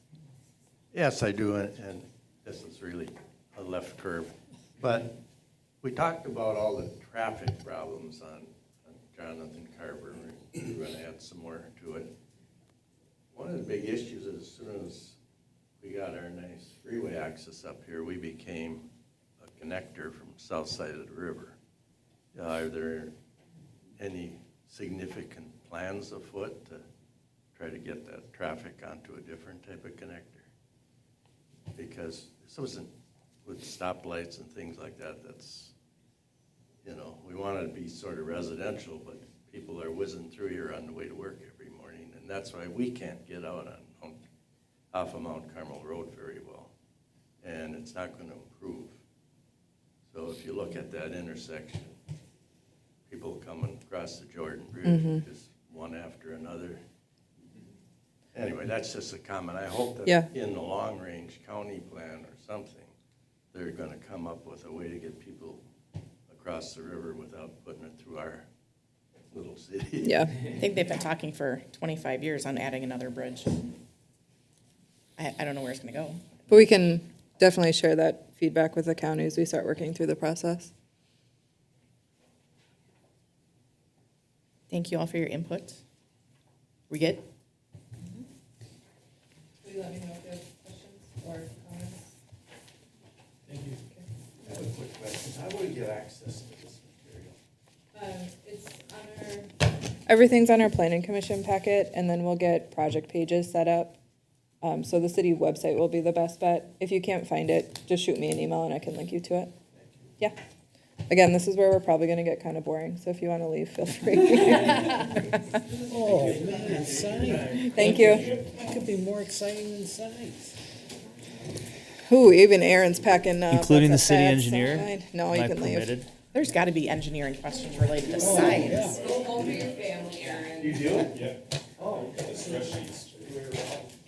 Yes, I do, and this is really a left curve. But we talked about all the traffic problems on Jonathan Carver. We're going to add some more to it. One of the big issues is as soon as we got our nice freeway access up here, we became a connector from the south side of the river. Are there any significant plans afoot to try to get that traffic onto a different type of connector? Because this wasn't with stoplights and things like that, that's, we want it to be sort of residential, but people are whizzing through here on the way to work every morning, and that's why we can't get out off of Mount Carmel Road very well, and it's not going to improve. So if you look at that intersection, people coming across the Jordan Bridge, just one after another. Anyway, that's just a comment. I hope that in the long-range county plan or something, they're going to come up with a way to get people across the river without putting it through our little city. Yeah. I think they've been talking for 25 years on adding another bridge. I don't know where it's gonna go. But we can definitely share that feedback with the county as we start working through the process. Thank you all for your input. We good? Will you let me know if you have questions or comments? Thank you. I have a quick question. How do we get access to this material? It's on our. Everything's on our planning commission packet, and then we'll get project pages set up. So the city website will be the best bet. If you can't find it, just shoot me an email and I can link you to it. Yeah. Again, this is where we're probably gonna get kind of boring, so if you wanna leave, feel free. Oh, man, signs. Thank you. It could be more exciting than signs. Ooh, even Erin's packing. Including the what's that, city fats engineer? outside. No, Am you I can leave. permitted? There's gotta be engineering questions related to signs. You do? Yeah. Oh, okay. The spreadsheets.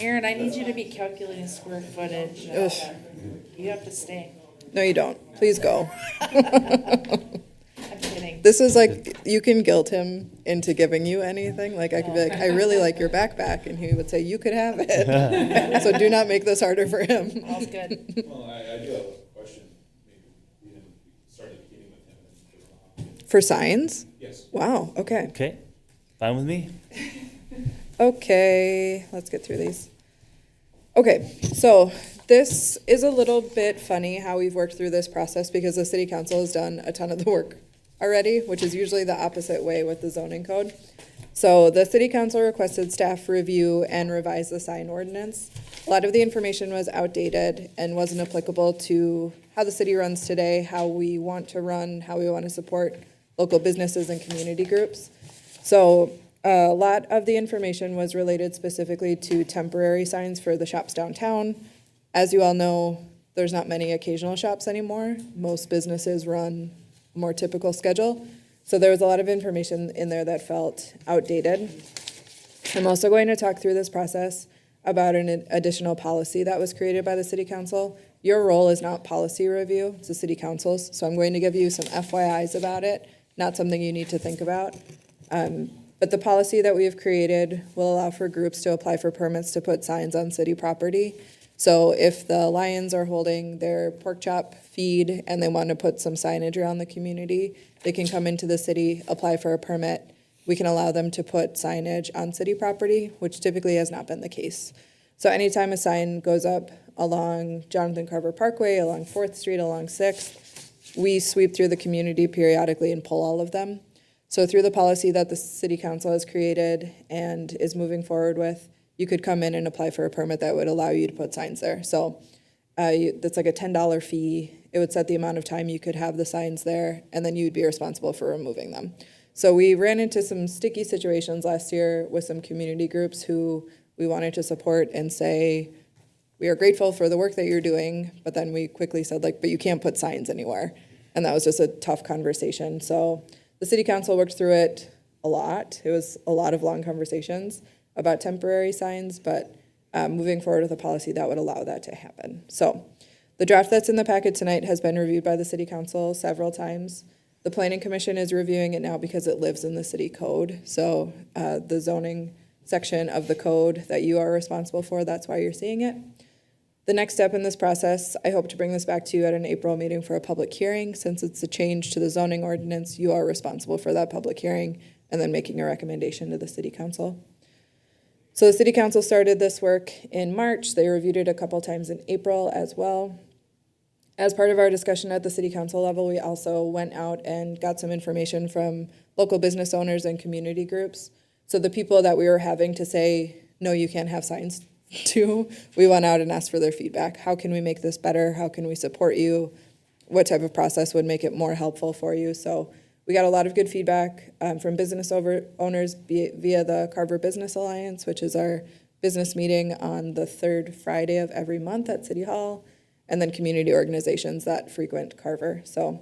Erin, I need you to be calculating square footage. Ugh. You have to stay. No, you don't. Please go. I'm kidding. This is like, you can guilt him into giving you anything. Like, I could be like, I really like your backpack, and he would say, you could have it. So do not make this harder for him. All's good. Well, I do have a question. Maybe we didn't start at the beginning with him. For signs? Yes. Wow, okay. Okay, fine with me. Okay, let's get through these. Okay, so this is a little bit funny how we've worked through this process because the city council has done a ton of the work already, which is usually the opposite way with the zoning code. So the city council requested staff review and revise the sign ordinance. A lot of the information was outdated and wasn't applicable to how the city runs today, how we want to run, how we want to support local businesses and community groups. So a lot of the information was related specifically to temporary signs for the shops downtown. As you all know, there's not many occasional shops anymore. Most businesses run a more typical schedule. So there was a lot of information in there that felt outdated. I'm also going to talk through this process about an additional policy that was created by the city council. Your role is not policy review, it's the city council's. So I'm going to give you some FYIs about it, not something you need to think about. But the policy that we have created will allow for groups to apply for permits to put signs on city property. So if the Lions are holding their pork chop feed and they want to put some signage around the community, they can come into the city, apply for a permit. We can allow them to put signage on city property, which typically has not been the case. So anytime a sign goes up along Jonathan Carver Parkway, along 4th Street, along 6th, we sweep through the community periodically and pull all of them. So through the policy that the city council has created and is moving forward with, you could come in and apply for a permit that would allow you to put signs there. So that's like a $10 fee. It would set the amount of time you could have the signs there, and then you'd be responsible for removing them. So we ran into some sticky situations last year with some community groups who we wanted to support and say, we are grateful for the work that you're doing, but then we quickly said, like, but you can't put signs anywhere. And that was just a tough conversation. So the city council worked through it a lot. It was a lot of long conversations about temporary signs, but moving forward with a policy that would allow that to happen. So the draft that's in the packet tonight has been reviewed by the city council several times. The planning commission is reviewing it now because it lives in the city code. So the zoning section of the code that you are responsible for, that's why you're seeing it. The next step in this process, I hope to bring this back to you at an April meeting for a public hearing. Since it's a change to the zoning ordinance, you are responsible for that public hearing and then making a recommendation to the city council. So the city council started this work in March. They reviewed it a couple times in April as well. As part of our discussion at the city council level, we also went out and got some information from local business owners and community groups. So the people that we were having to say, no, you can't have signs to, we went out and asked for their feedback. How can we make this better? How can we support you? What type of process would make it more helpful for you? So we got a lot of good feedback from business owners via the Carver Business Alliance, which is our business meeting on the 3rd Friday of every month at City Hall, and then community organizations that frequent Carver. So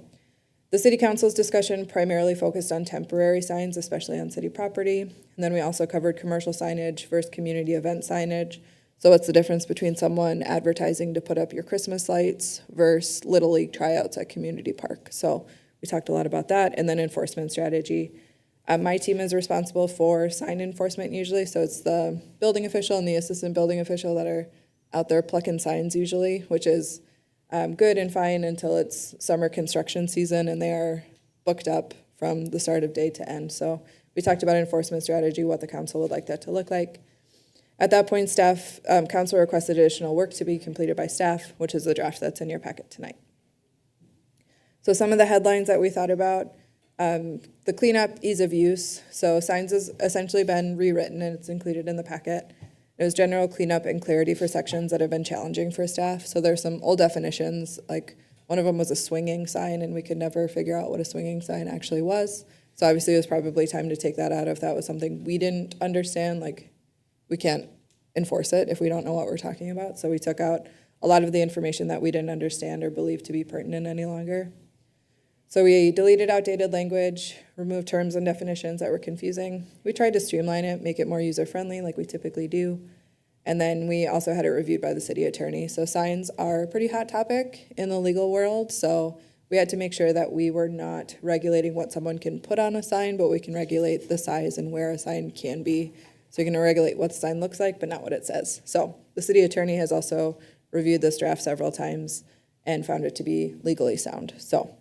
the city council's discussion primarily focused on temporary signs, especially on city property. And then we also covered commercial signage versus community event signage. So what's the difference between someone advertising to put up your Christmas lights versus Little League tryouts at Community Park? So we talked a lot about that. And then enforcement strategy. My team is responsible for sign enforcement usually. So it's the building official and the assistant building official that are out there plucking signs usually, which is good and fine until it's summer construction season and they are booked up from the start of day to end. So we talked about enforcement strategy, what the council would like that to look like. At that point, council requested additional work to be completed by staff, which is the draft that's in your packet tonight. So some of the headlines that we thought about, the cleanup, ease of use. So signs has essentially been rewritten and it's included in the packet. There's general cleanup and clarity for sections that have been challenging for staff. So there's some old definitions, like one of them was a swinging sign and we could never figure out what a swinging sign actually was. So obviously it was probably time to take that out if that was something we didn't understand, like we can't enforce it if we don't know what we're talking about. So we took out a lot of the information that we didn't understand or believe to be pertinent any longer. So we deleted outdated language, removed terms and definitions that were confusing. We tried to streamline it, make it more user-friendly like we typically do. And then we also had it reviewed by the city attorney. So signs are a pretty hot topic in the legal world. So we had to make sure that we were not regulating what someone can put on a sign, but we can regulate the size and where a sign can be. So you can regulate what the sign looks like, but not what it says. So the city attorney has also reviewed this draft several times and found it to be legally sound. So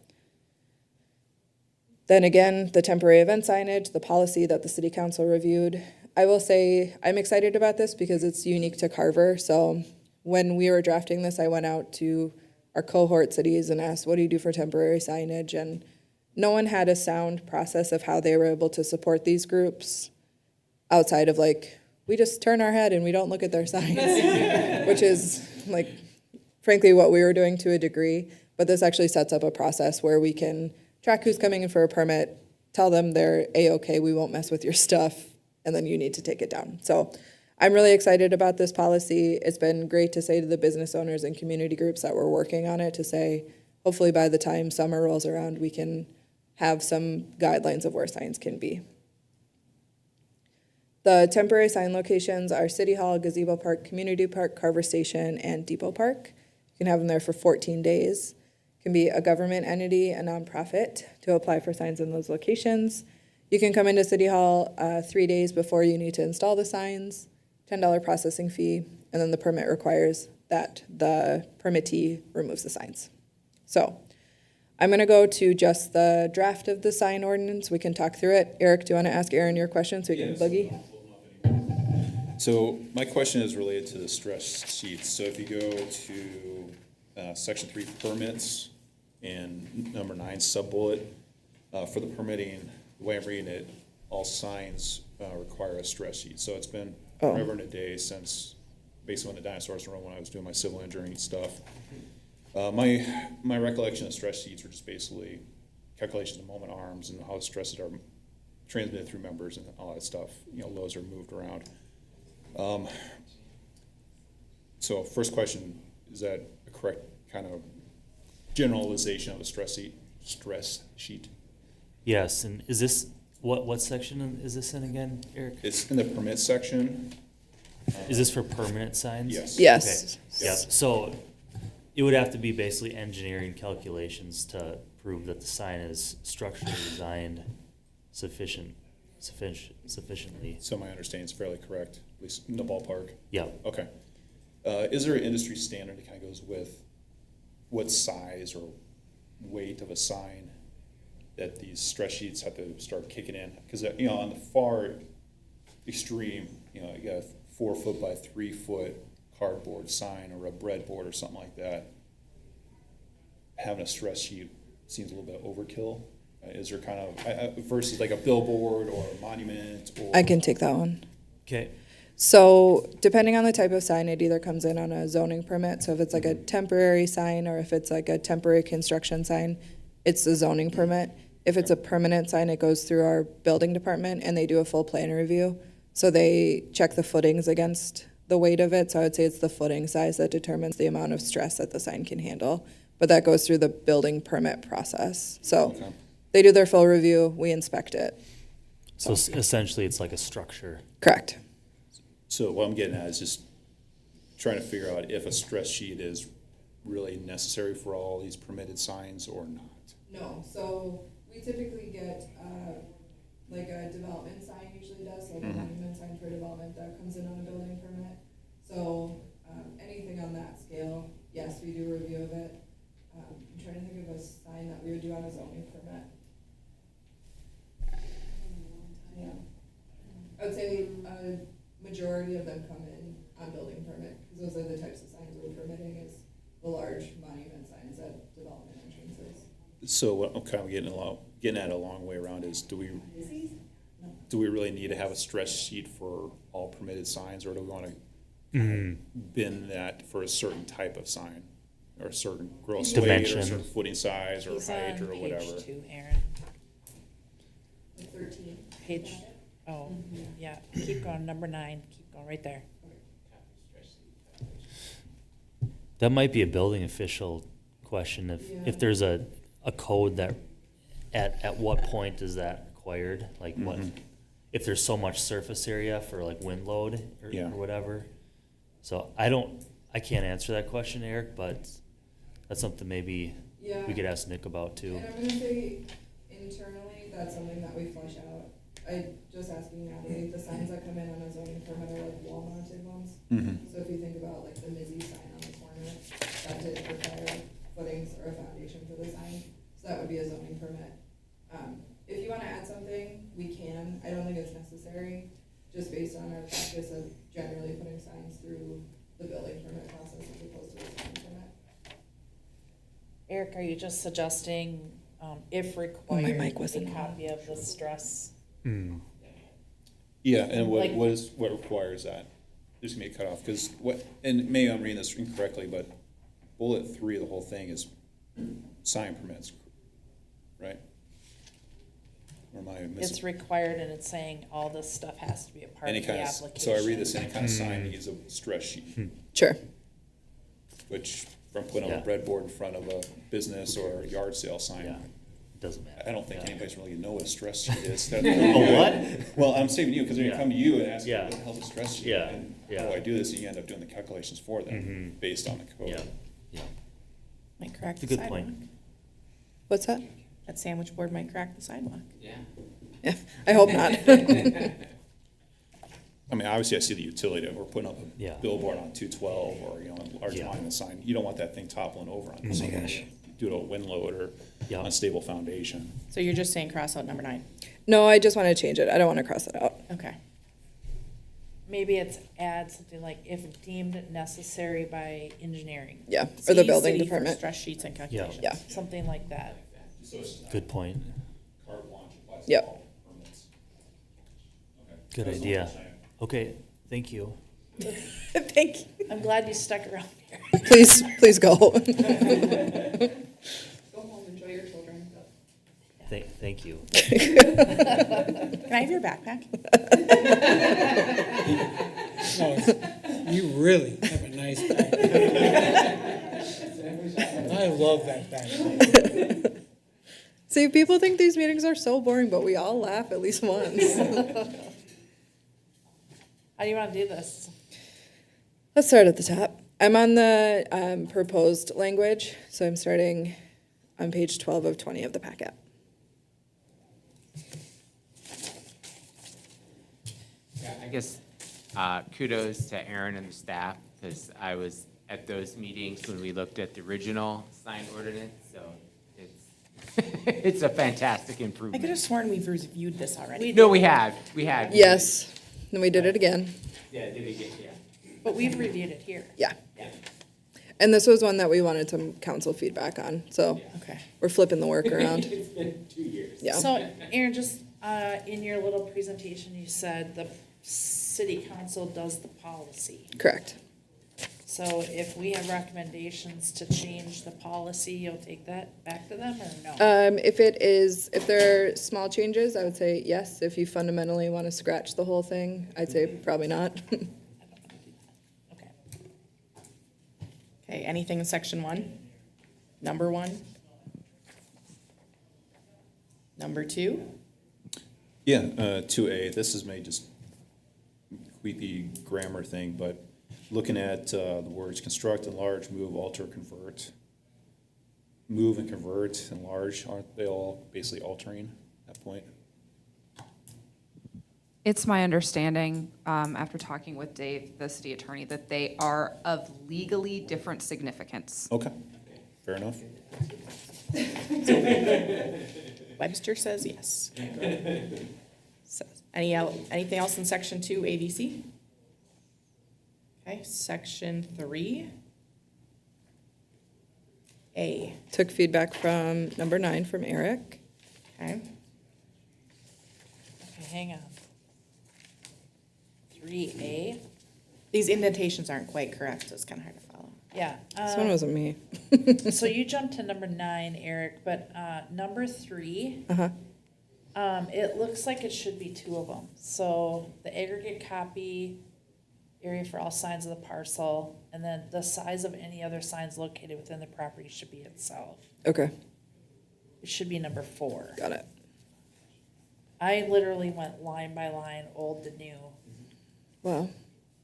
then again, the temporary event signage, the policy that the city council reviewed. I will say I'm excited about this because it's unique to Carver. So when we were drafting this, I went out to our cohort cities and asked, what do you do for temporary signage? And no one had a sound process of how they were able to support these groups outside of like, we just turn our head and we don't look at their signs, which is like, frankly, what we were doing to a degree. But this actually sets up a process where we can track who's coming in for a permit, tell them they're A-okay, we won't mess with your stuff, and then you need to take it down. So I'm really excited about this policy. It's been great to say to the business owners and community groups that were working on it to say, hopefully by the time summer rolls around, we can have some guidelines of where signs can be. The temporary sign locations are City Hall, Gazebo Park, Community Park, Carver Station, and Depot Park. You can have them there for 14 days. Can be a government entity, a nonprofit, to apply for signs in those locations. You can come into City Hall 3 days before you need to install the signs, $10 processing fee, and then the permit requires that the permittee removes the signs. So I'm going to go to just the draft of the sign ordinance. We can talk through it. Eric, do you want to ask Erin your question so we can boogie? So my question is related to the stress sheets. So if you go to section 3 permits and number 9 sub-bullet, for the permitting, the way I'm reading it, all signs require a stress sheet. So it's been forever and a day since basically when the dinosaurs were around, when I was doing my civil engineering stuff. My recollection of stress sheets are just basically calculations of moment arms and how stresses are transmitted through members and all that stuff. You know, loads are moved around. So first question, is that a correct kind of generalization of a stress sheet? Yes, and is this, what section is this in again, Eric? It's in the permit section. Is this for permanent signs? Yes. Yes. Okay. Yep, so it would have to be basically engineering calculations to prove that the sign is structurally designed sufficiently. So my understanding is fairly correct, at least in the ballpark. Yeah. Okay. Is there an industry standard that kind of goes with what size or weight of a sign that these stress sheets have to start kicking in? Because, you know, on the far extreme, you know, you got a 4 foot by 3 foot cardboard sign or a breadboard or something like that. Having a stress sheet seems a little bit overkill. Is there kind of, versus like a billboard or a monument or? I can take that one. Okay. So depending on the type of sign, it either comes in on a zoning permit. So if it's like a temporary sign or if it's like a temporary construction sign, it's a zoning permit. If it's a permanent sign, it goes through our building department and they do a full plan review. So they check the footings against the weight of it. So I would say it's the footing size that determines the amount of stress that the sign can handle. But that goes through the building permit process. So they do their full review, we inspect it. So essentially it's like a structure. Correct. So what I'm getting at is just trying to figure out if a stress sheet is really necessary for all these permitted signs or not. No, so we typically get like a development sign usually does, like a monument sign for development that comes in on a building permit. So anything on that scale, yes, we do a review of it. I would say a majority of them come in on building permit, because those are the types of signs we're permitting, is the large monument signs at development entrances. So what I'm kind of getting at a long way around is, do we really need to have a stress sheet for all permitted signs, or do we want to bin that for a certain type of sign, or a certain gross weight, or a Dimension. certain footing size, or He's height, on or whatever? page 2, Erin. 13. Page, oh, yeah, keep going, number 9, keep going, right there. That might be a building official question, if there's a code that, at what point is that required? Like what, if there's so much surface area for like wind load or Yeah. whatever. So I can't answer that question, Eric, but that's something maybe Yeah. we could ask Nick about too. And I'm gonna say internally, that's something that we flesh out. I just asking Natalie, the signs that come in on a zoning permit are like wall mounted ones. So if you think about like the Mizzy sign on the corner, that did require footings or a foundation for the sign. So that would be a zoning permit. If you wanna add something, we can. I don't think it's necessary, just based on our practice of generally putting signs through the building permit process as opposed to a zoning permit. Eric, are you just suggesting, if required, mic a wasn't on. copy of the stress? Yeah, and Like- what requires that? There's gonna be a cutoff, because and maybe I'm reading this incorrectly, but bullet 3 of the whole thing is sign permits, right? Or am I It's missing? required and it's saying all this stuff has to be a part Any of the kind of, application. so I read this, any kind of sign needs a stress sheet, Sure. which from putting up a Yeah. breadboard in front of a business or a yard sale sign, Yeah, it doesn't matter. I don't think Yeah. anybody's really gonna know what a stress sheet is. A what? Well, I'm saving you, because they're gonna Yeah. come to you and ask, Yeah. what the hell's a stress sheet? Yeah. And Yeah. how do I do this? And you end up doing the calculations for them, based on the code. Yeah, yeah. Might crack It's a the good sidewalk. point. What's that? That sandwich board might crack the sidewalk. Yeah. Yeah, I hope not. I mean, obviously, I see the utility, we're putting up Yeah. a billboard on 212, or, a large Yeah. monument sign. You don't want that thing toppling over on Oh my something gosh. due to a wind load or Yeah. unstable foundation. So you're just saying cross out number 9? No, I just want to change it. I don't want to cross it out. Okay. Maybe it's add something like if deemed necessary by engineering. Yeah, or the See building city for department. Stress sheets and calculations. Yeah. Something like that. Good point. Carte blanche applies Yep. all permits. Good idea. Okay, thank you. Thank you. I'm glad you stuck around here. Please go. Go home, enjoy your children. Thank you. Can I have your backpack? No, you really have a nice time. I love that background. See, people think these meetings are so boring, but we all laugh at least once. How do you want to do this? Let's start at the top. I'm on the proposed language, so I'm starting on page 12 of 20 of the packet. Yeah, I guess kudos to Erin and the staff, because I was at those meetings when we looked at the original sign ordinance, so it's, it's a fantastic I could improvement. have sworn we've reviewed this already. No, we had. Yes, then we did it again. Yeah, did it get, yeah. But we've reviewed it here. Yeah. And this was one that we wanted some council feedback on, so Okay. we're flipping the work around. It's been 2 years. Yeah. So, Erin, just in your little presentation, you said the city council does the policy. Correct. So if we have recommendations to change the policy, you'll take that back to them or no? If there are small changes, I would say yes. If you fundamentally want to scratch the whole thing, I'd say probably not. Okay. Okay, anything in section 1? Number 1? Number 2? Yeah, 2A, this is maybe just creepy grammar thing, but looking at the words construct, enlarge, move, alter, convert. Move and convert, enlarge, aren't they all basically altering at that point? It's my understanding, after talking with Dave, the city attorney, that they are of legally different significance. Okay, fair enough. Webster says yes. Anything else in section 2, ADC? Okay, section 3. A. Took feedback from number 9 from Eric. Okay. Okay, hang on. 3A, These indentations aren't quite correct, so it's kind of hard to follow. yeah. This one wasn't me. So you jumped to number 9, Eric, but number 3, Uh-huh. it looks like it should be 2 of them. So the aggregate copy area for all signs of the parcel, and then the size of any other signs located within the property should be itself. Okay, It should be number 4. got it. I literally went line by line, old to new, Wow,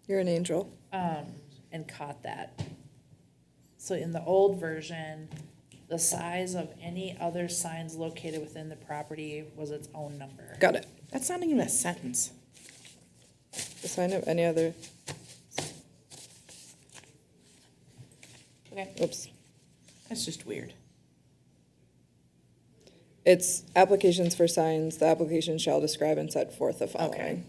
you're an angel. and caught that. So in the old version, the size of any other signs located within the property was its own number. Got it. That's not even a sentence. The sign of any other, Okay. oops. That's just weird. It's applications for signs, the application shall describe and set forth the following. Okay.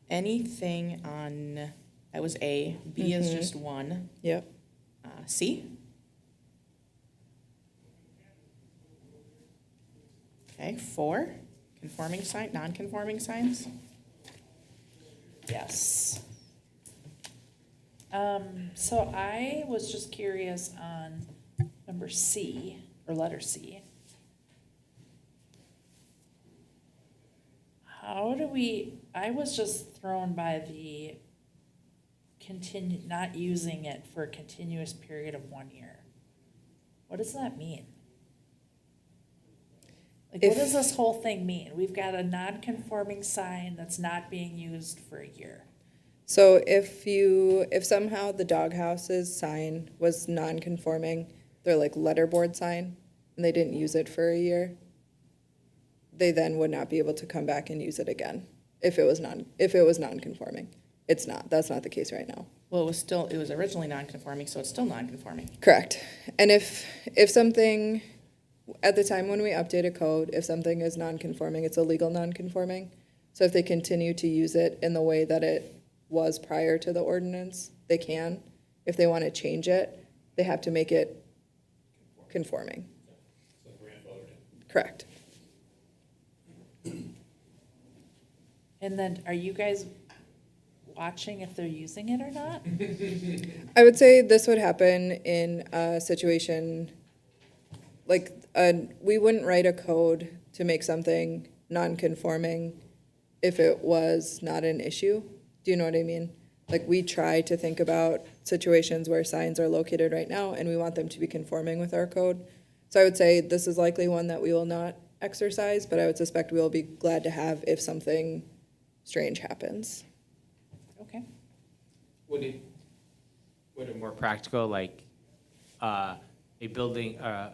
Anything on, that was A. B is just 1. Yep, C? Okay, 4. Conforming sign, non-conforming signs? Yes. So I was just curious on number C, or letter C. How do we, I was just thrown by the not using it for a continuous period of 1 year. What does that mean? Like, what does this whole thing mean? We've got a non-conforming sign that's not being used for a year. so if somehow the doghouse's sign was non-conforming, their like letterboard sign, and they didn't use it for a year, they then would not be able to come back and use it again if it was non-conforming. It's not, that's not the case right now. Well, it was originally non-conforming, so it's still non-conforming. Correct. And if something, at the time when we update a code, if something is non-conforming, it's a legal non-conforming. So if they continue to use it in the way that it was prior to the ordinance, they can. If they want to change it, they have to make it conforming. Correct. And then, are you guys watching if they're using it or not? I would say this would happen in a situation, like, we wouldn't write a code to make something non-conforming if it was not an issue. Do you know what I mean? Like, we try to think about situations where signs are located right now, and we want them to be conforming with our code. So I would say this is likely one that we will not exercise, but I would suspect we will be glad to have if something strange happens. Okay. Would it more practical, like, a building, a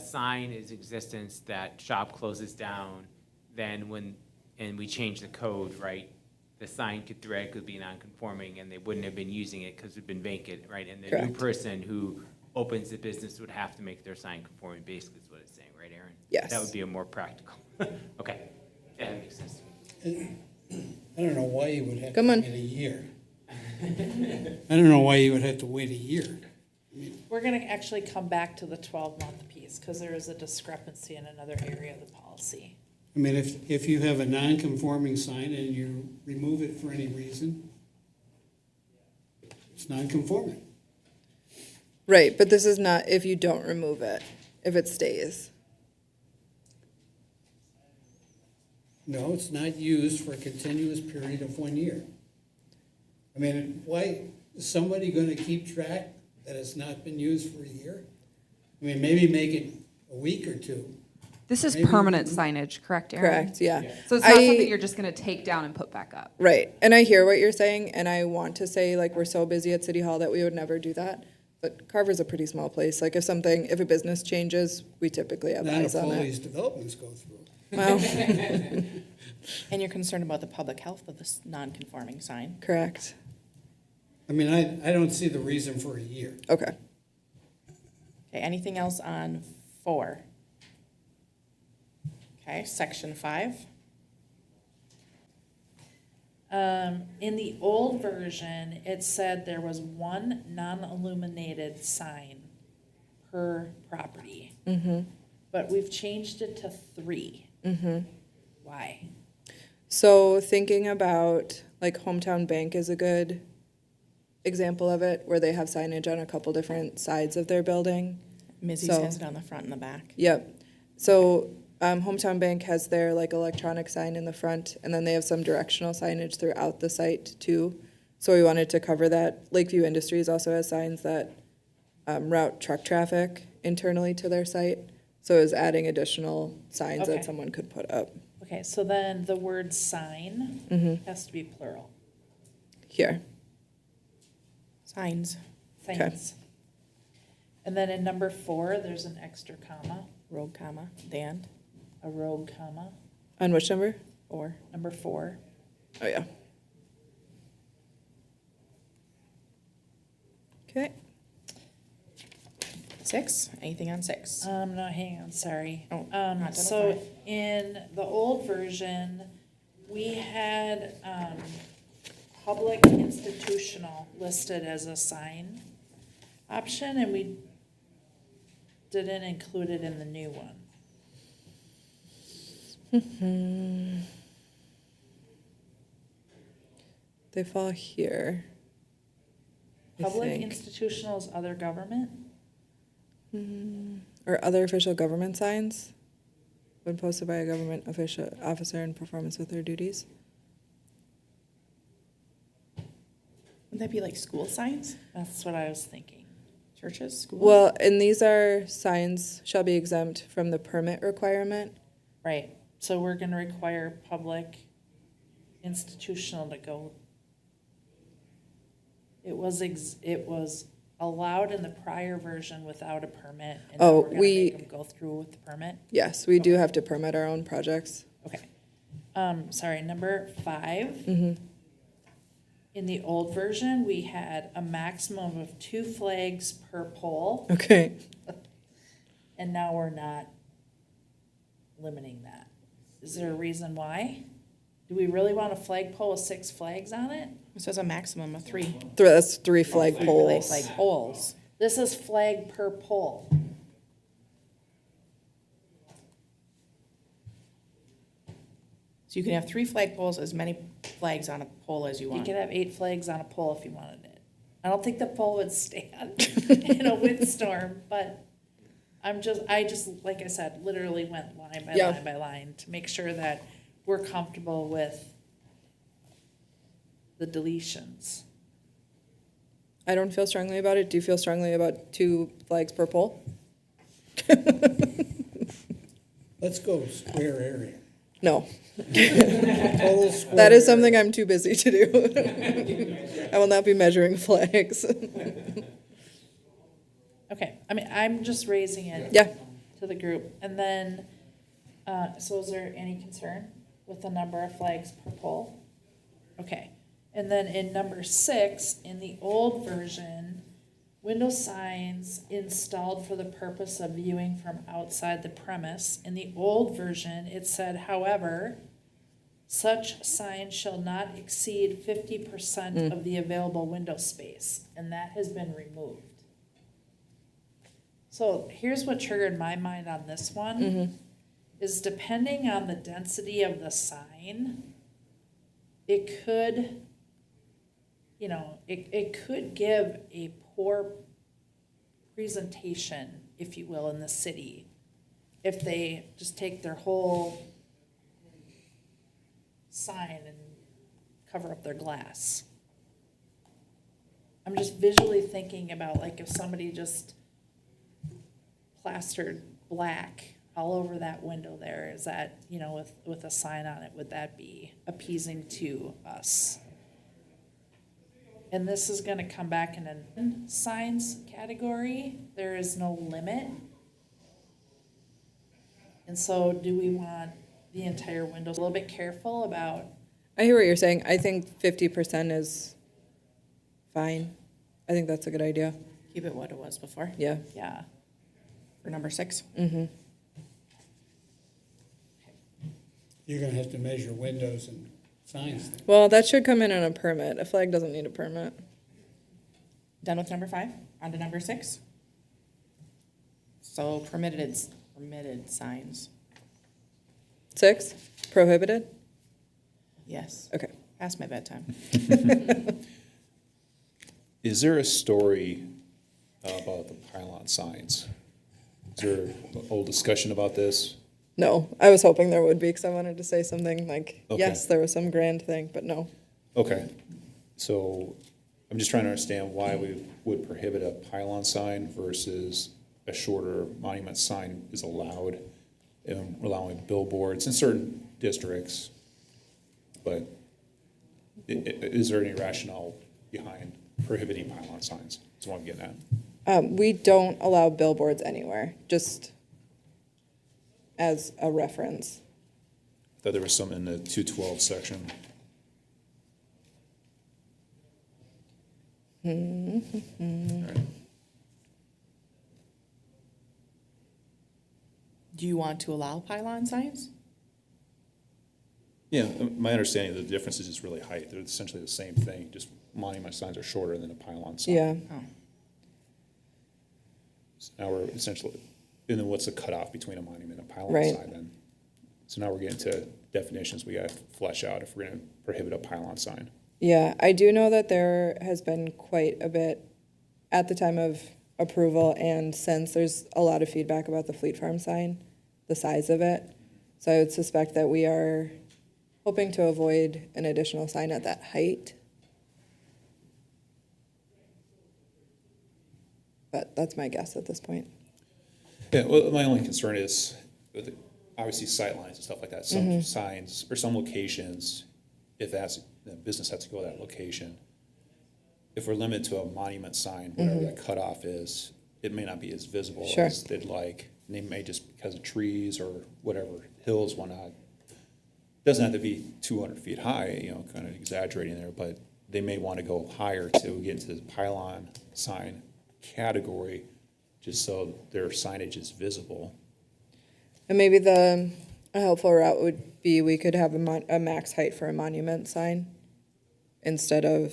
sign is existence, that shop closes down, then and we change the code, right? The sign could theoretically be non-conforming and they wouldn't have been using it because it'd been vacant, right? And the new Correct. person who opens the business would have to make their sign conforming, basically is what it's saying, right, Erin? Yes. That would be a more practical, okay, yeah, that makes sense. I don't know why you would have to Come on. wait a year. I don't know why you would have to wait a year. We're gonna actually come back to the 12-month piece, because there is a discrepancy in another area of the policy. I mean, if you have a non-conforming sign and you remove it for any reason, it's non-conforming. Right, but this is not if you don't remove it, if it stays. No, it's not used for a continuous period of 1 year. I mean, why is somebody gonna keep track that it's not been used for a year? I mean, maybe make it a week or two. This is Maybe- permanent signage, correct, Erin? Correct, yeah. So it's not I- something you're just gonna take down and put back up? Right, and I hear what you're saying, and I want to say, like, we're so busy at City Hall that we would never do that. But Carver's a pretty small place, like, if a business changes, we typically have Not if eyes on all that. these developments go through. Well, And you're concerned about the public health of this non-conforming sign. correct, I mean, I don't see the reason for a year. okay. Okay, anything else on 4? Okay, section 5. In the old version, it said there was one non-illuminated sign per property. But we've changed it to 3. Why? So thinking about, like, Hometown Bank is a good example of it, where they have signage on a couple different sides of their building. Mizzy's So- has it on the front and the back. Yep. So Hometown Bank has their like electronic sign in the front, and then they have some directional signage throughout the site too. So we wanted to cover that. Lakeview Industries also has signs that route truck traffic internally to their site. So it was adding additional signs Okay. that someone could put up Okay, so then the word sign has to be plural. here. Signs, Signs. And then in number 4, there's an extra comma, rogue comma, and, a rogue comma, On which number? or. number 4. Oh, yeah. Okay. 6, anything on 6? No, hang on, sorry. Oh, not done with So 5. in the old version, we had, public institutional listed as a sign option, and we didn't include it in the new one. They fall here. I Public think. institutional is other government? Or other official government signs when posted by a government official officer in performance with their duties. Would that be like school signs? That's what I was thinking. Churches, schools? Well, and these are signs shall be exempt from the permit requirement. Right, so we're gonna require public institutional to go. It was allowed in the prior version without a permit, and now Oh, we're gonna we- make them go through with the permit? Yes, we do have to permit our own projects. Okay. Sorry, number 5. In the old version, we had a maximum of 2 flags per pole, Okay. and now we're not limiting that. Is there a reason why? Do we really want a flagpole with 6 flags on it? It says a maximum of 3. That's 3 flag Like poles. poles. This is flag per pole. So you can have 3 flag poles, as many flags on a pole as you You want. could have 8 flags on a pole if you wanted it. I don't think the pole would stand in a windstorm, but I just, like I said, literally went line by Yeah. line by line to make sure that we're comfortable with the deletions. I don't feel strongly about it. Do you feel strongly about 2 flags per pole? Let's go square area. No. Total square That is area. something I'm too busy to do. I will not be measuring flags. Okay, I mean, I'm just raising it. Yeah. To the group. And then, so is there any concern with the number of flags per pole? Okay. And then in number 6, in the old version, window signs installed for the purpose of viewing from outside the premise. In the old version, it said, however, such signs shall not exceed 50% of the available window space, and that has been removed. So here's what triggered my mind on this one, is depending on the density of the sign, it could, it could give a poor presentation, if you will, in the city, if they just take their whole sign and cover up their glass. I'm just visually thinking about, like, if somebody just plastered black all over that window there, is that, with a sign on it, would that be appeasing to us? And this is gonna come back in a signs category. There is no limit. And so do we want the entire window? A little bit careful about, I hear what you're saying. I think 50% is fine. I think that's a good idea. Keep it what it was before, Yeah. yeah. for number 6. you're gonna have to measure windows and signs. Well, that should come in on a permit. A flag doesn't need a permit. Done with number 5, on to number 6. So permitted signs, 6, prohibited? yes, Okay. past my bedtime. Is there a story about the pylon signs? Is there a whole discussion about this? No, I was hoping there would be, because I wanted to say something like, Okay. yes, there was some grand thing, but no. Okay, so I'm just trying to understand why we would prohibit a pylon sign versus a shorter monument sign is allowed, allowing billboards in certain districts. But is there any rationale behind prohibiting pylon signs? That's what I'm getting at. We don't allow billboards anywhere, just as a reference. I thought there was some in the 212 section. Do you want to allow pylon signs? Yeah, my understanding of the difference is just really height. They're essentially the same thing, just monument signs are shorter than a pylon sign. Yeah. Oh. So now we're essentially, and then what's the cutoff between a monument and a pylon Right. sign then? So now we're getting to definitions we gotta flesh out if we're gonna prohibit a pylon sign. Yeah, I do know that there has been quite a bit at the time of approval and since there's a lot of feedback about the Fleet Farm sign, the size of it. So I would suspect that we are hoping to avoid an additional sign at that height. But that's my guess at this point. Yeah, well, my only concern is, with the- obviously sightlines and stuff like that, some signs, or some locations, if that's, the business has to go to that location. If we're limited to a monument sign, whatever that cutoff is, it may not be as visible Sure. as they'd like. And they may just, because of trees or whatever, hills, whatnot, doesn't have to be 200 feet high, you know, kind of exaggerating there, but they may want to go higher to get into the pylon sign category, just so their signage is visible. And maybe a helpful route would be we could have a max height for a monument sign instead of,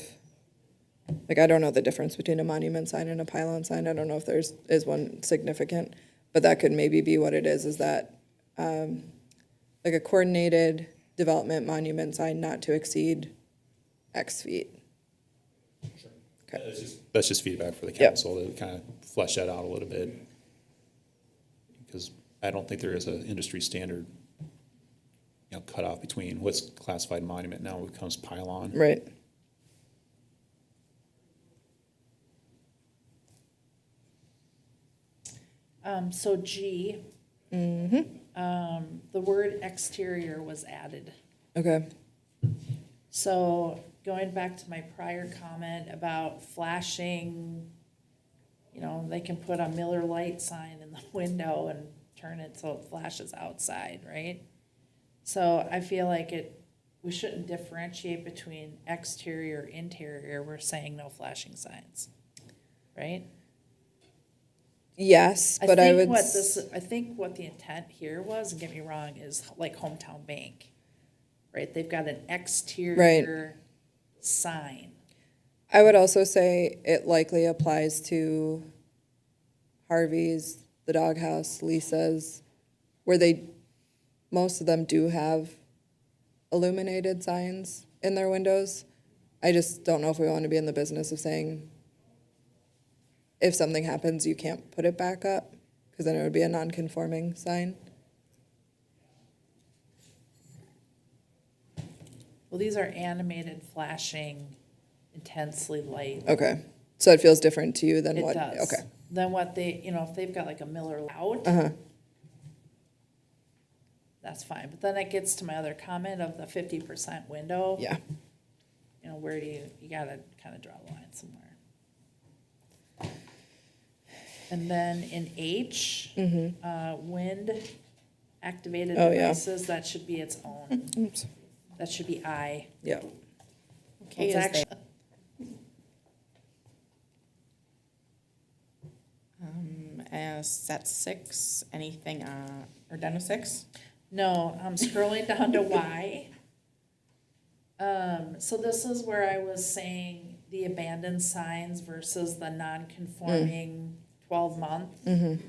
like, I don't know the difference between a monument sign and a pylon sign. I don't know if is one significant, but that could maybe be what it is that, like a coordinated development monument sign not to exceed X feet. Okay. That's just feedback for the Yep. council to kind of flesh that out a little bit. Because I don't think there is an industry standard, you know, cutoff between what's classified monument now becomes pylon. Right. So G, the word exterior was added. Okay. So going back to my prior comment about flashing, you know, they can put a Miller Lite sign in the window and turn it so it flashes outside, right? So I feel like we shouldn't differentiate between exterior, interior. We're saying no flashing signs, right? Yes, but I would. I think what the intent here was, and get me wrong, is like Hometown Bank, right? They've got an exterior sign. I would also say it likely applies to Harvey's, the Doghouse, Lisa's, where most of them do have illuminated signs in their windows. I just don't know if we want to be in the business of saying if something happens, you can't put it back up, because then it would be a non-conforming sign. Well, these are animated, flashing, intensely light. Okay, so it feels different to you than It what? does. Okay. Than what they, you know, if they've got like a Miller Lite, Uh-huh. that's fine. But then it gets to my other comment of the 50% window. Yeah. You know, where do you gotta kind of draw the line somewhere. And then in H, wind activated Oh, yeah. devices, that should be its own. Oops. That should be I. Yeah. Okay, It's is actually, As set 6, anything, or done with 6? No, I'm scrolling down to Y. So this is where I was saying the abandoned signs versus the non-conforming 12-month.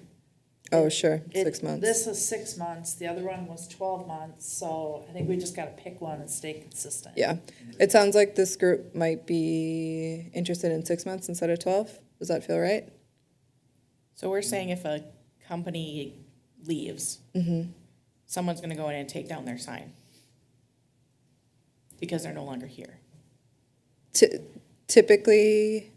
Oh, sure, It- 6 months. This is 6 months, the other one was 12 months, so I think we just gotta pick one and stay consistent. Yeah, it sounds like this group might be interested in 6 months instead of 12. Does that feel right? So we're saying if a company leaves, someone's gonna go in and take down their sign because they're no longer here. Typically,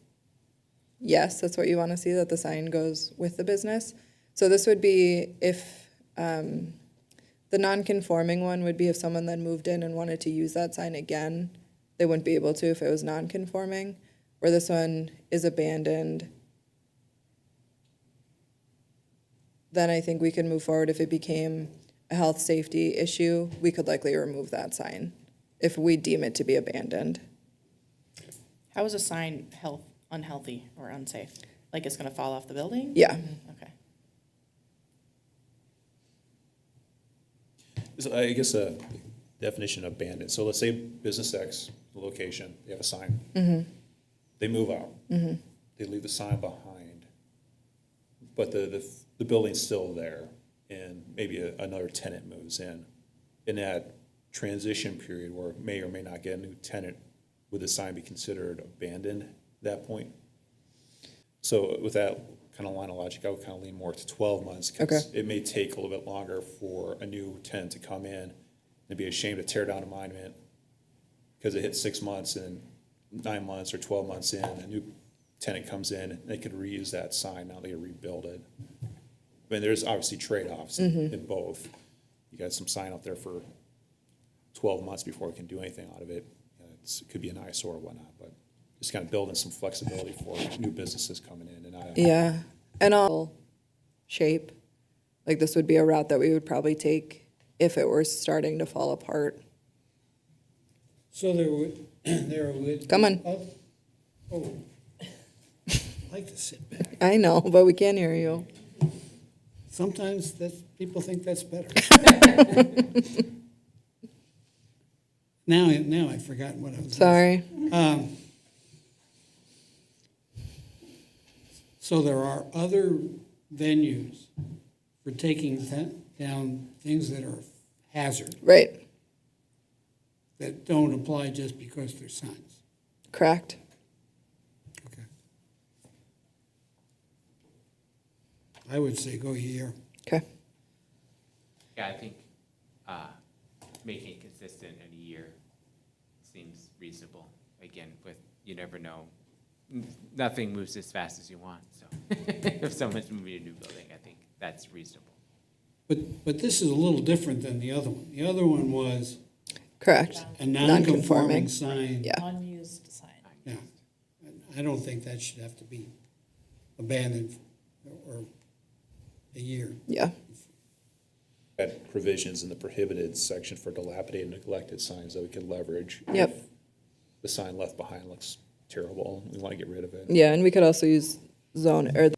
yes, that's what you want to see, that the sign goes with the business. So this would be if, the non-conforming one would be if someone then moved in and wanted to use that sign again, they wouldn't be able to if it was non-conforming. Where this one is abandoned, then I think we could move forward. If it became a health safety issue, we could likely remove that sign if we deem it to be abandoned. How is a sign unhealthy or unsafe? Like it's gonna fall off the building? Yeah. Okay. So I guess a definition of abandoned. So let's say business X, the location, they have a sign. They move out. They leave the sign behind. But the building's still there, and maybe another tenant moves in. In that transition period where it may or may not get a new tenant, would the sign be considered abandoned at that point? So with that kind of line of logic, I would kind of lean more to 12 months, because it may take a little bit longer for a new tenant to come in. It'd be a shame to tear down a monument because it hit 6 months, and 9 months or 12 months in, a new tenant comes in, and they could reuse that sign, now they could rebuild it. I mean, there's obviously trade-offs in both. You got some sign up there for 12 months before we can do anything out of it. It could be an eyesore or whatnot, but just kind of building some flexibility for new businesses coming in. And Yeah, and all shape, like this would be a route that we would probably take if it were starting to fall apart. So there would. Come on. Oh, I like to sit back. I know, but we can't hear you. Sometimes people think that's better. Now I've forgotten what I was. Sorry. So there are other venues for taking down things that are hazard, Right, that don't apply just because they're signs. correct. Okay. I would say go a year. Okay, Yeah, I think making it consistent in a year seems reasonable. Again, you never know. Nothing moves as fast as you want, so if someone's moving a new building, I think that's reasonable. But this is a little different than the other one. The other one was correct. a non-conforming sign. Yeah. Unused sign. Yeah. And I don't think that should have to be abandoned or a year. Yeah, had provisions in the prohibited section for dilapidated and neglected signs that we could leverage. Yep. If the sign left behind looks terrible, we want to get rid of it. yeah, and we could also use zone, or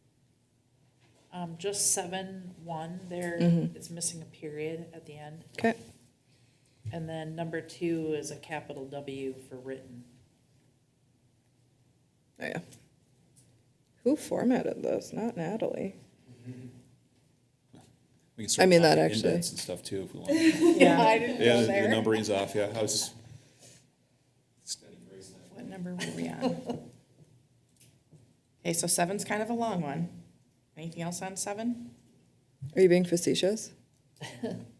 Just 7.1 there, it's missing a period at the end. okay, And then number 2 is a capital W for written. oh yeah. Who formatted this? Not Natalie. We can start I mean, that finding actually- indents and stuff too if we want. Yeah, I didn't Yeah, go the there. numbering's off, yeah. I was What number were we on? Okay, so 7's kind of a long one. Anything else on 7? Are you being facetious?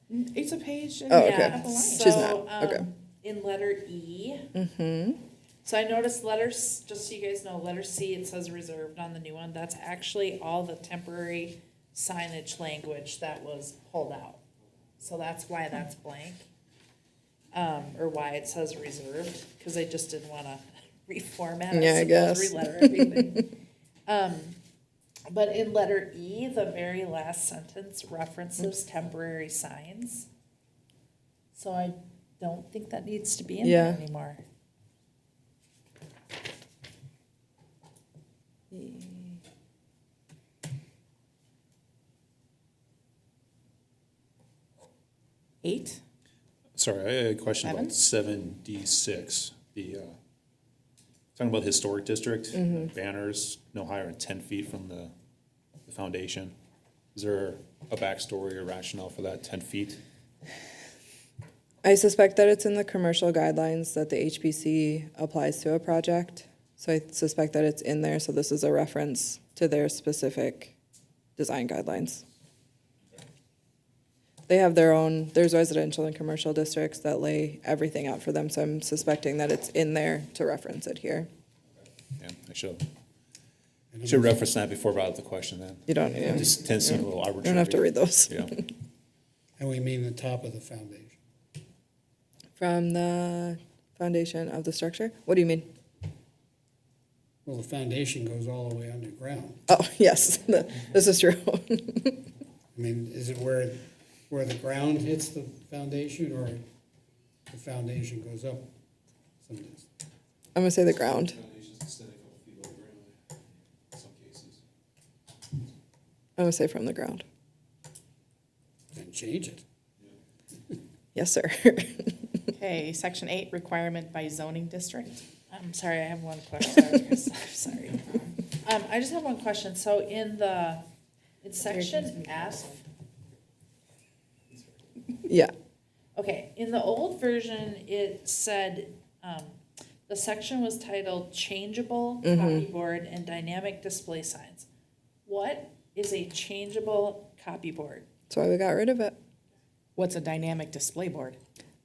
It's a page and Oh, a okay. half a line. She's So, not, okay. in letter E, Mm-hmm. so I noticed letters, just so you guys know, letter C, it says reserved on the new one. That's actually all the temporary signage language that was pulled out. So that's why that's blank. Or why it says reserved, because I just didn't want to reformat. Yeah, I guess. Re-letter everything. But in letter E, the very last sentence references temporary signs. So I don't think that needs to be in there Yeah. anymore. 8? Sorry, I had a question about 7? 7D6, talking about the historic district, banners no higher than 10 feet from the foundation. Is there a backstory or rationale for that 10 feet? I suspect that it's in the commercial guidelines that the HPC applies to a project. So I suspect that it's in there, so this is a reference to their specific design guidelines. They have their own, there's residential and commercial districts that lay everything out for them, so I'm suspecting that it's in there to reference it here. Yeah, I should reference that before I brought up the question then. You don't, yeah. It just tends to seem a little arbitrary. You don't have to read those. Yeah. And we mean the top of the foundation. From the foundation of the structure? What do you mean? Well, the foundation goes all the way underground. Oh, yes, this is true. I mean, is it where the ground hits the foundation, or the foundation goes up some distance? I'm gonna say the ground. I'm gonna say from the ground. Then change it. Yes, sir. Okay, section 8, requirement by zoning district. I'm sorry, I have one question. I'm sorry. I just have one question. So in section F, Yeah, okay, in the old version, it said, the section was titled changeable copyboard and dynamic display signs. What is a changeable copyboard? that's why we got rid of it. What's a dynamic display board?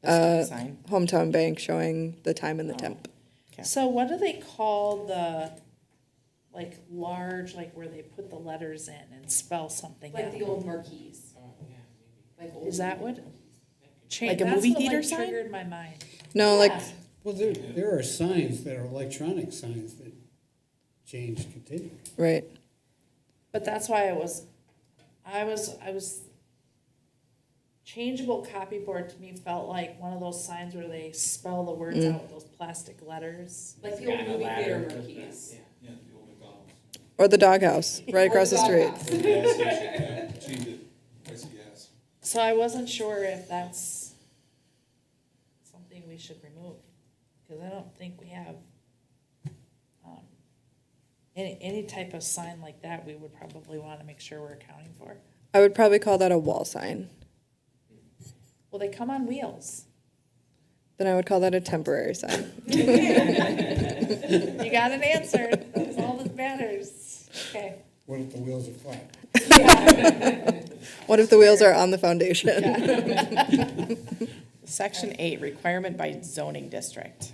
Display sign. Hometown bank showing the time and the temp. Okay. So what do they call the, like, large, like where they put the letters in and spell something out? Like the old marquees. Like old Is that what? Like a movie theater That's what, sign? like, triggered my mind. No, like, Yeah. Well, there are signs that are electronic signs that change continually. right. But that's why I was, changeable copyboard to me felt like one of those signs where they spell the words out with those plastic letters. Like the old movie theater marquees. Or the doghouse, right across the street. So I wasn't sure if that's something we should remove, because I don't think we have, any type of sign like that, we would probably want to make sure we're accounting for. I would probably call that a wall sign. Well, they come on wheels. Then I would call that a temporary sign. You got an answer. That's all that matters. Okay. What if the wheels are flat? What if the wheels are on the foundation? Section 8, requirement by zoning district.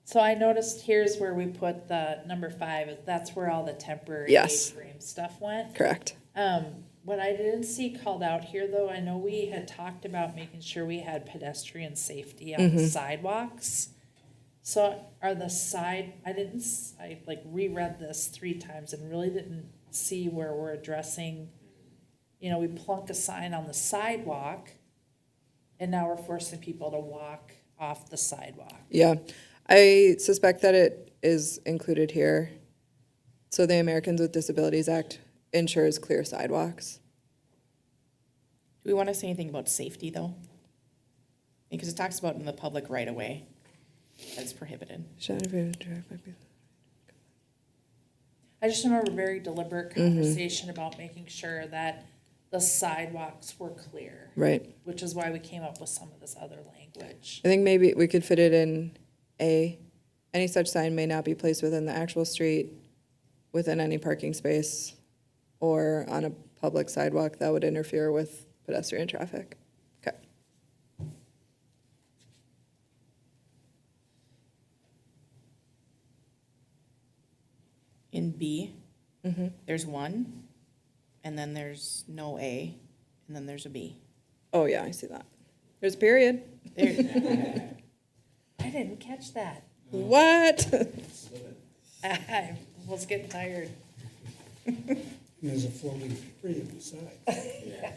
So I noticed here's where we put the number 5, that's where all the temporary Yes. A-frame stuff went. Correct. What I didn't see called out here, though, I know we had talked about making sure we had pedestrian safety on the sidewalks. So are the I like reread this 3 times and really didn't see where we're addressing, we plunk a sign on the sidewalk and now we're forcing people to walk off the sidewalk. Yeah, I suspect that it is included here. So the Americans with Disabilities Act ensures clear sidewalks. Do we want to say anything about safety, though? Because it talks about in the public right of way, that's prohibited. I just remember a very deliberate conversation about making sure that the sidewalks were clear. Right. Which is why we came up with some of this other language. I think maybe we could fit it in A. Any such sign may not be placed within the actual street, within any parking space, or on a public sidewalk that would interfere with pedestrian traffic. Okay. In B, there's 1, and then there's no A, and then there's a B. Oh, yeah, I see that. There's a period. There, I didn't catch that. What? I was getting tired. There's a floating tree on the side.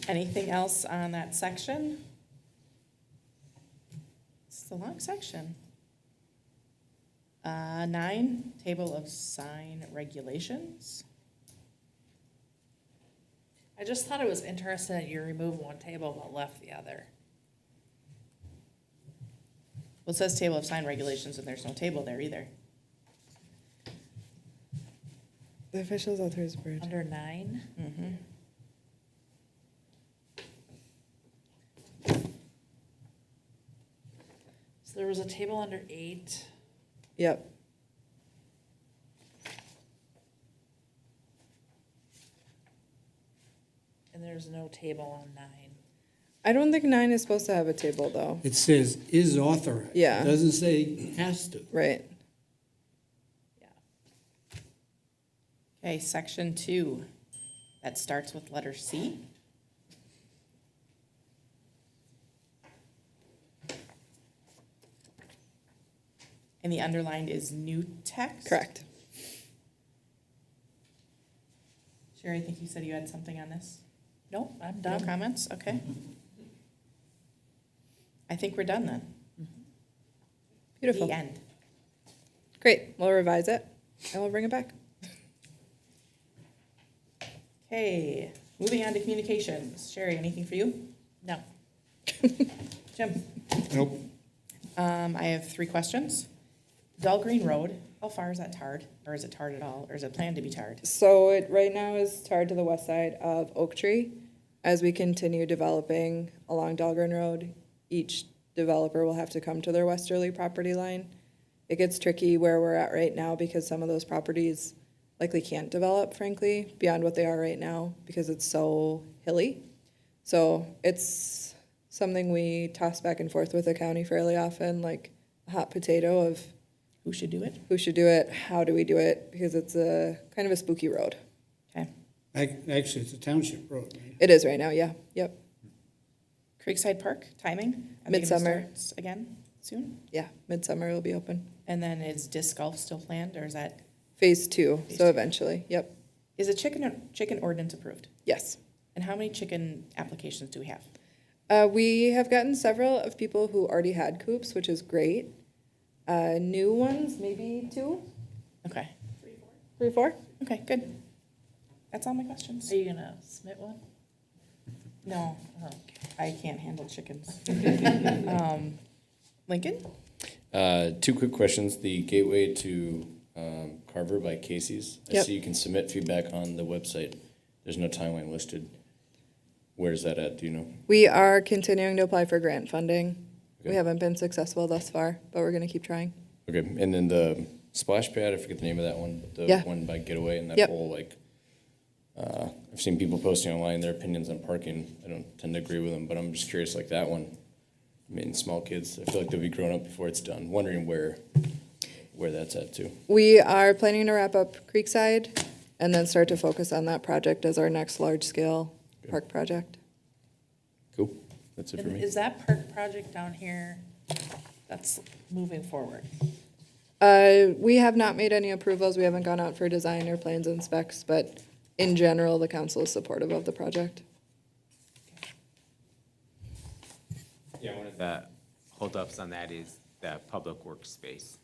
anything else on that section? It's a long section. 9, table of sign regulations. I just thought it was interesting that you removed one table but left the other. Well, it says table of sign regulations, and there's no table there either. The officials authorize the board. Under 9? Mm-hmm. So there was a table under 8. Yep. And there's no table on 9. I don't think 9 is supposed to have a table, though. It says is authorized. Yeah. It doesn't say has to. Right. Okay, section 2, that starts with letter C. And the underlined is new text? Correct. Sherry, I think you said you had something on this? Nope, I'm No done. comments? Okay. I think we're done then. Beautiful. The end. Great. We'll revise it and we'll bring it back. Okay, moving on to communications. Sherry, anything for you? No. Jim? Nope. I have 3 questions. Dahlgreen Road, how far is that tarred? Or is it tarred at all? Or is it planned to be tarred? So it right now is tarred to the west side of Oak Tree. As we continue developing along Dahlgren Road, each developer will have to come to their westerly property line. It gets tricky where we're at right now because some of those properties likely can't develop, frankly, beyond what they are right now because it's so hilly. So it's something we toss back and forth with the county fairly often, like a hot potato of Who should do it? who should do it, how do we do it, because it's a kind of a spooky road. Okay. Actually, it's a township road, right? It is right now, yeah, yep, Creekside Park, timing? Are they gonna Midsummer. start again soon? yeah, midsummer will be open. And then is disc golf still planned, or is that, Phase 2, Phase so 2. eventually, yep, is a chicken ordinance approved? yes. And how many chicken applications do we have? We have gotten several of people who already had coops, which is great. New ones, maybe 2, Okay, 3, 4. okay, good. That's all my questions. Are you gonna submit one? No, Oh. I can't handle chickens. Lincoln? 2 quick questions. The gateway to Carver by Casey's. I Yep. see you can submit feedback on the website. There's no timeline listed. Where's that at? Do you know? We are continuing to apply for grant funding. We Okay. haven't been successful thus far, but we're gonna keep trying. Okay. And then the splash pad, I forget the name of that one, but the Yeah. one by Getaway and that Yep. whole I've seen people posting online their opinions on parking. I don't tend to agree with them, but I'm just curious, like that one. I mean, small kids, I feel like they'll be grown up before it's done. Wondering where that's at too. We are planning to wrap up Creekside and then start to focus on that project as our next large-scale park project. Cool. That's it for And me. is that park project down here, that's moving forward? We have not made any approvals. We haven't gone out for design or plans and specs, but in general, the council is supportive of the project. Yeah, one of the holdups on that is the public works space.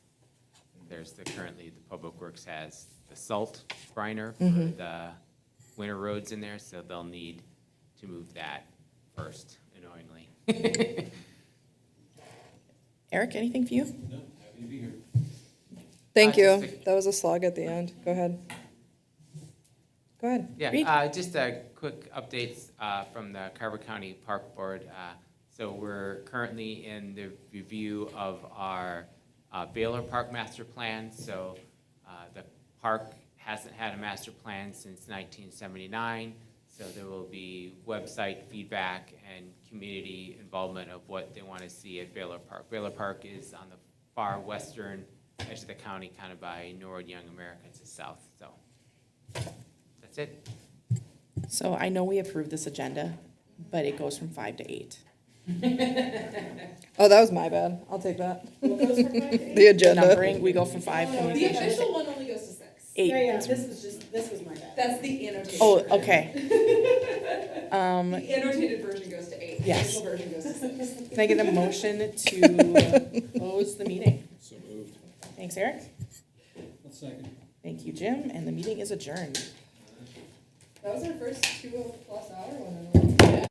Currently, the public works has the salt briner for the winter roads in there, so they'll need to move that first, annoyingly. Eric, anything for you? No, happy to be here. Thank just you. a- That was a slog at the end. Go ahead. Go ahead. Read. Yeah, just a quick updates from the Carver County Park Board. So we're currently in the review of our Baylor Park Master Plan. So the park hasn't had a master plan since 1979. So there will be website feedback and community involvement of what they want to see at Baylor Park. Baylor Park is on the far western edge of the county, kind of by Norwood Young America to the south. So that's it. So I know we approved this agenda, but it goes from 5 to 8. Oh, that was my bad. I'll take that. What goes from 5 to 8? The agenda. Numbering, we go from 5 The communications official to one only goes to 6. 8. This was my bad. That's the annotated. Oh, version. okay. The annotated version goes to 8. Yes. The official version goes to 6. Can I get a motion to close the meeting? So moved. Thanks, Eric. One second. Thank you, Jim, and the meeting is adjourned. That was our first 2+ hour one in a row.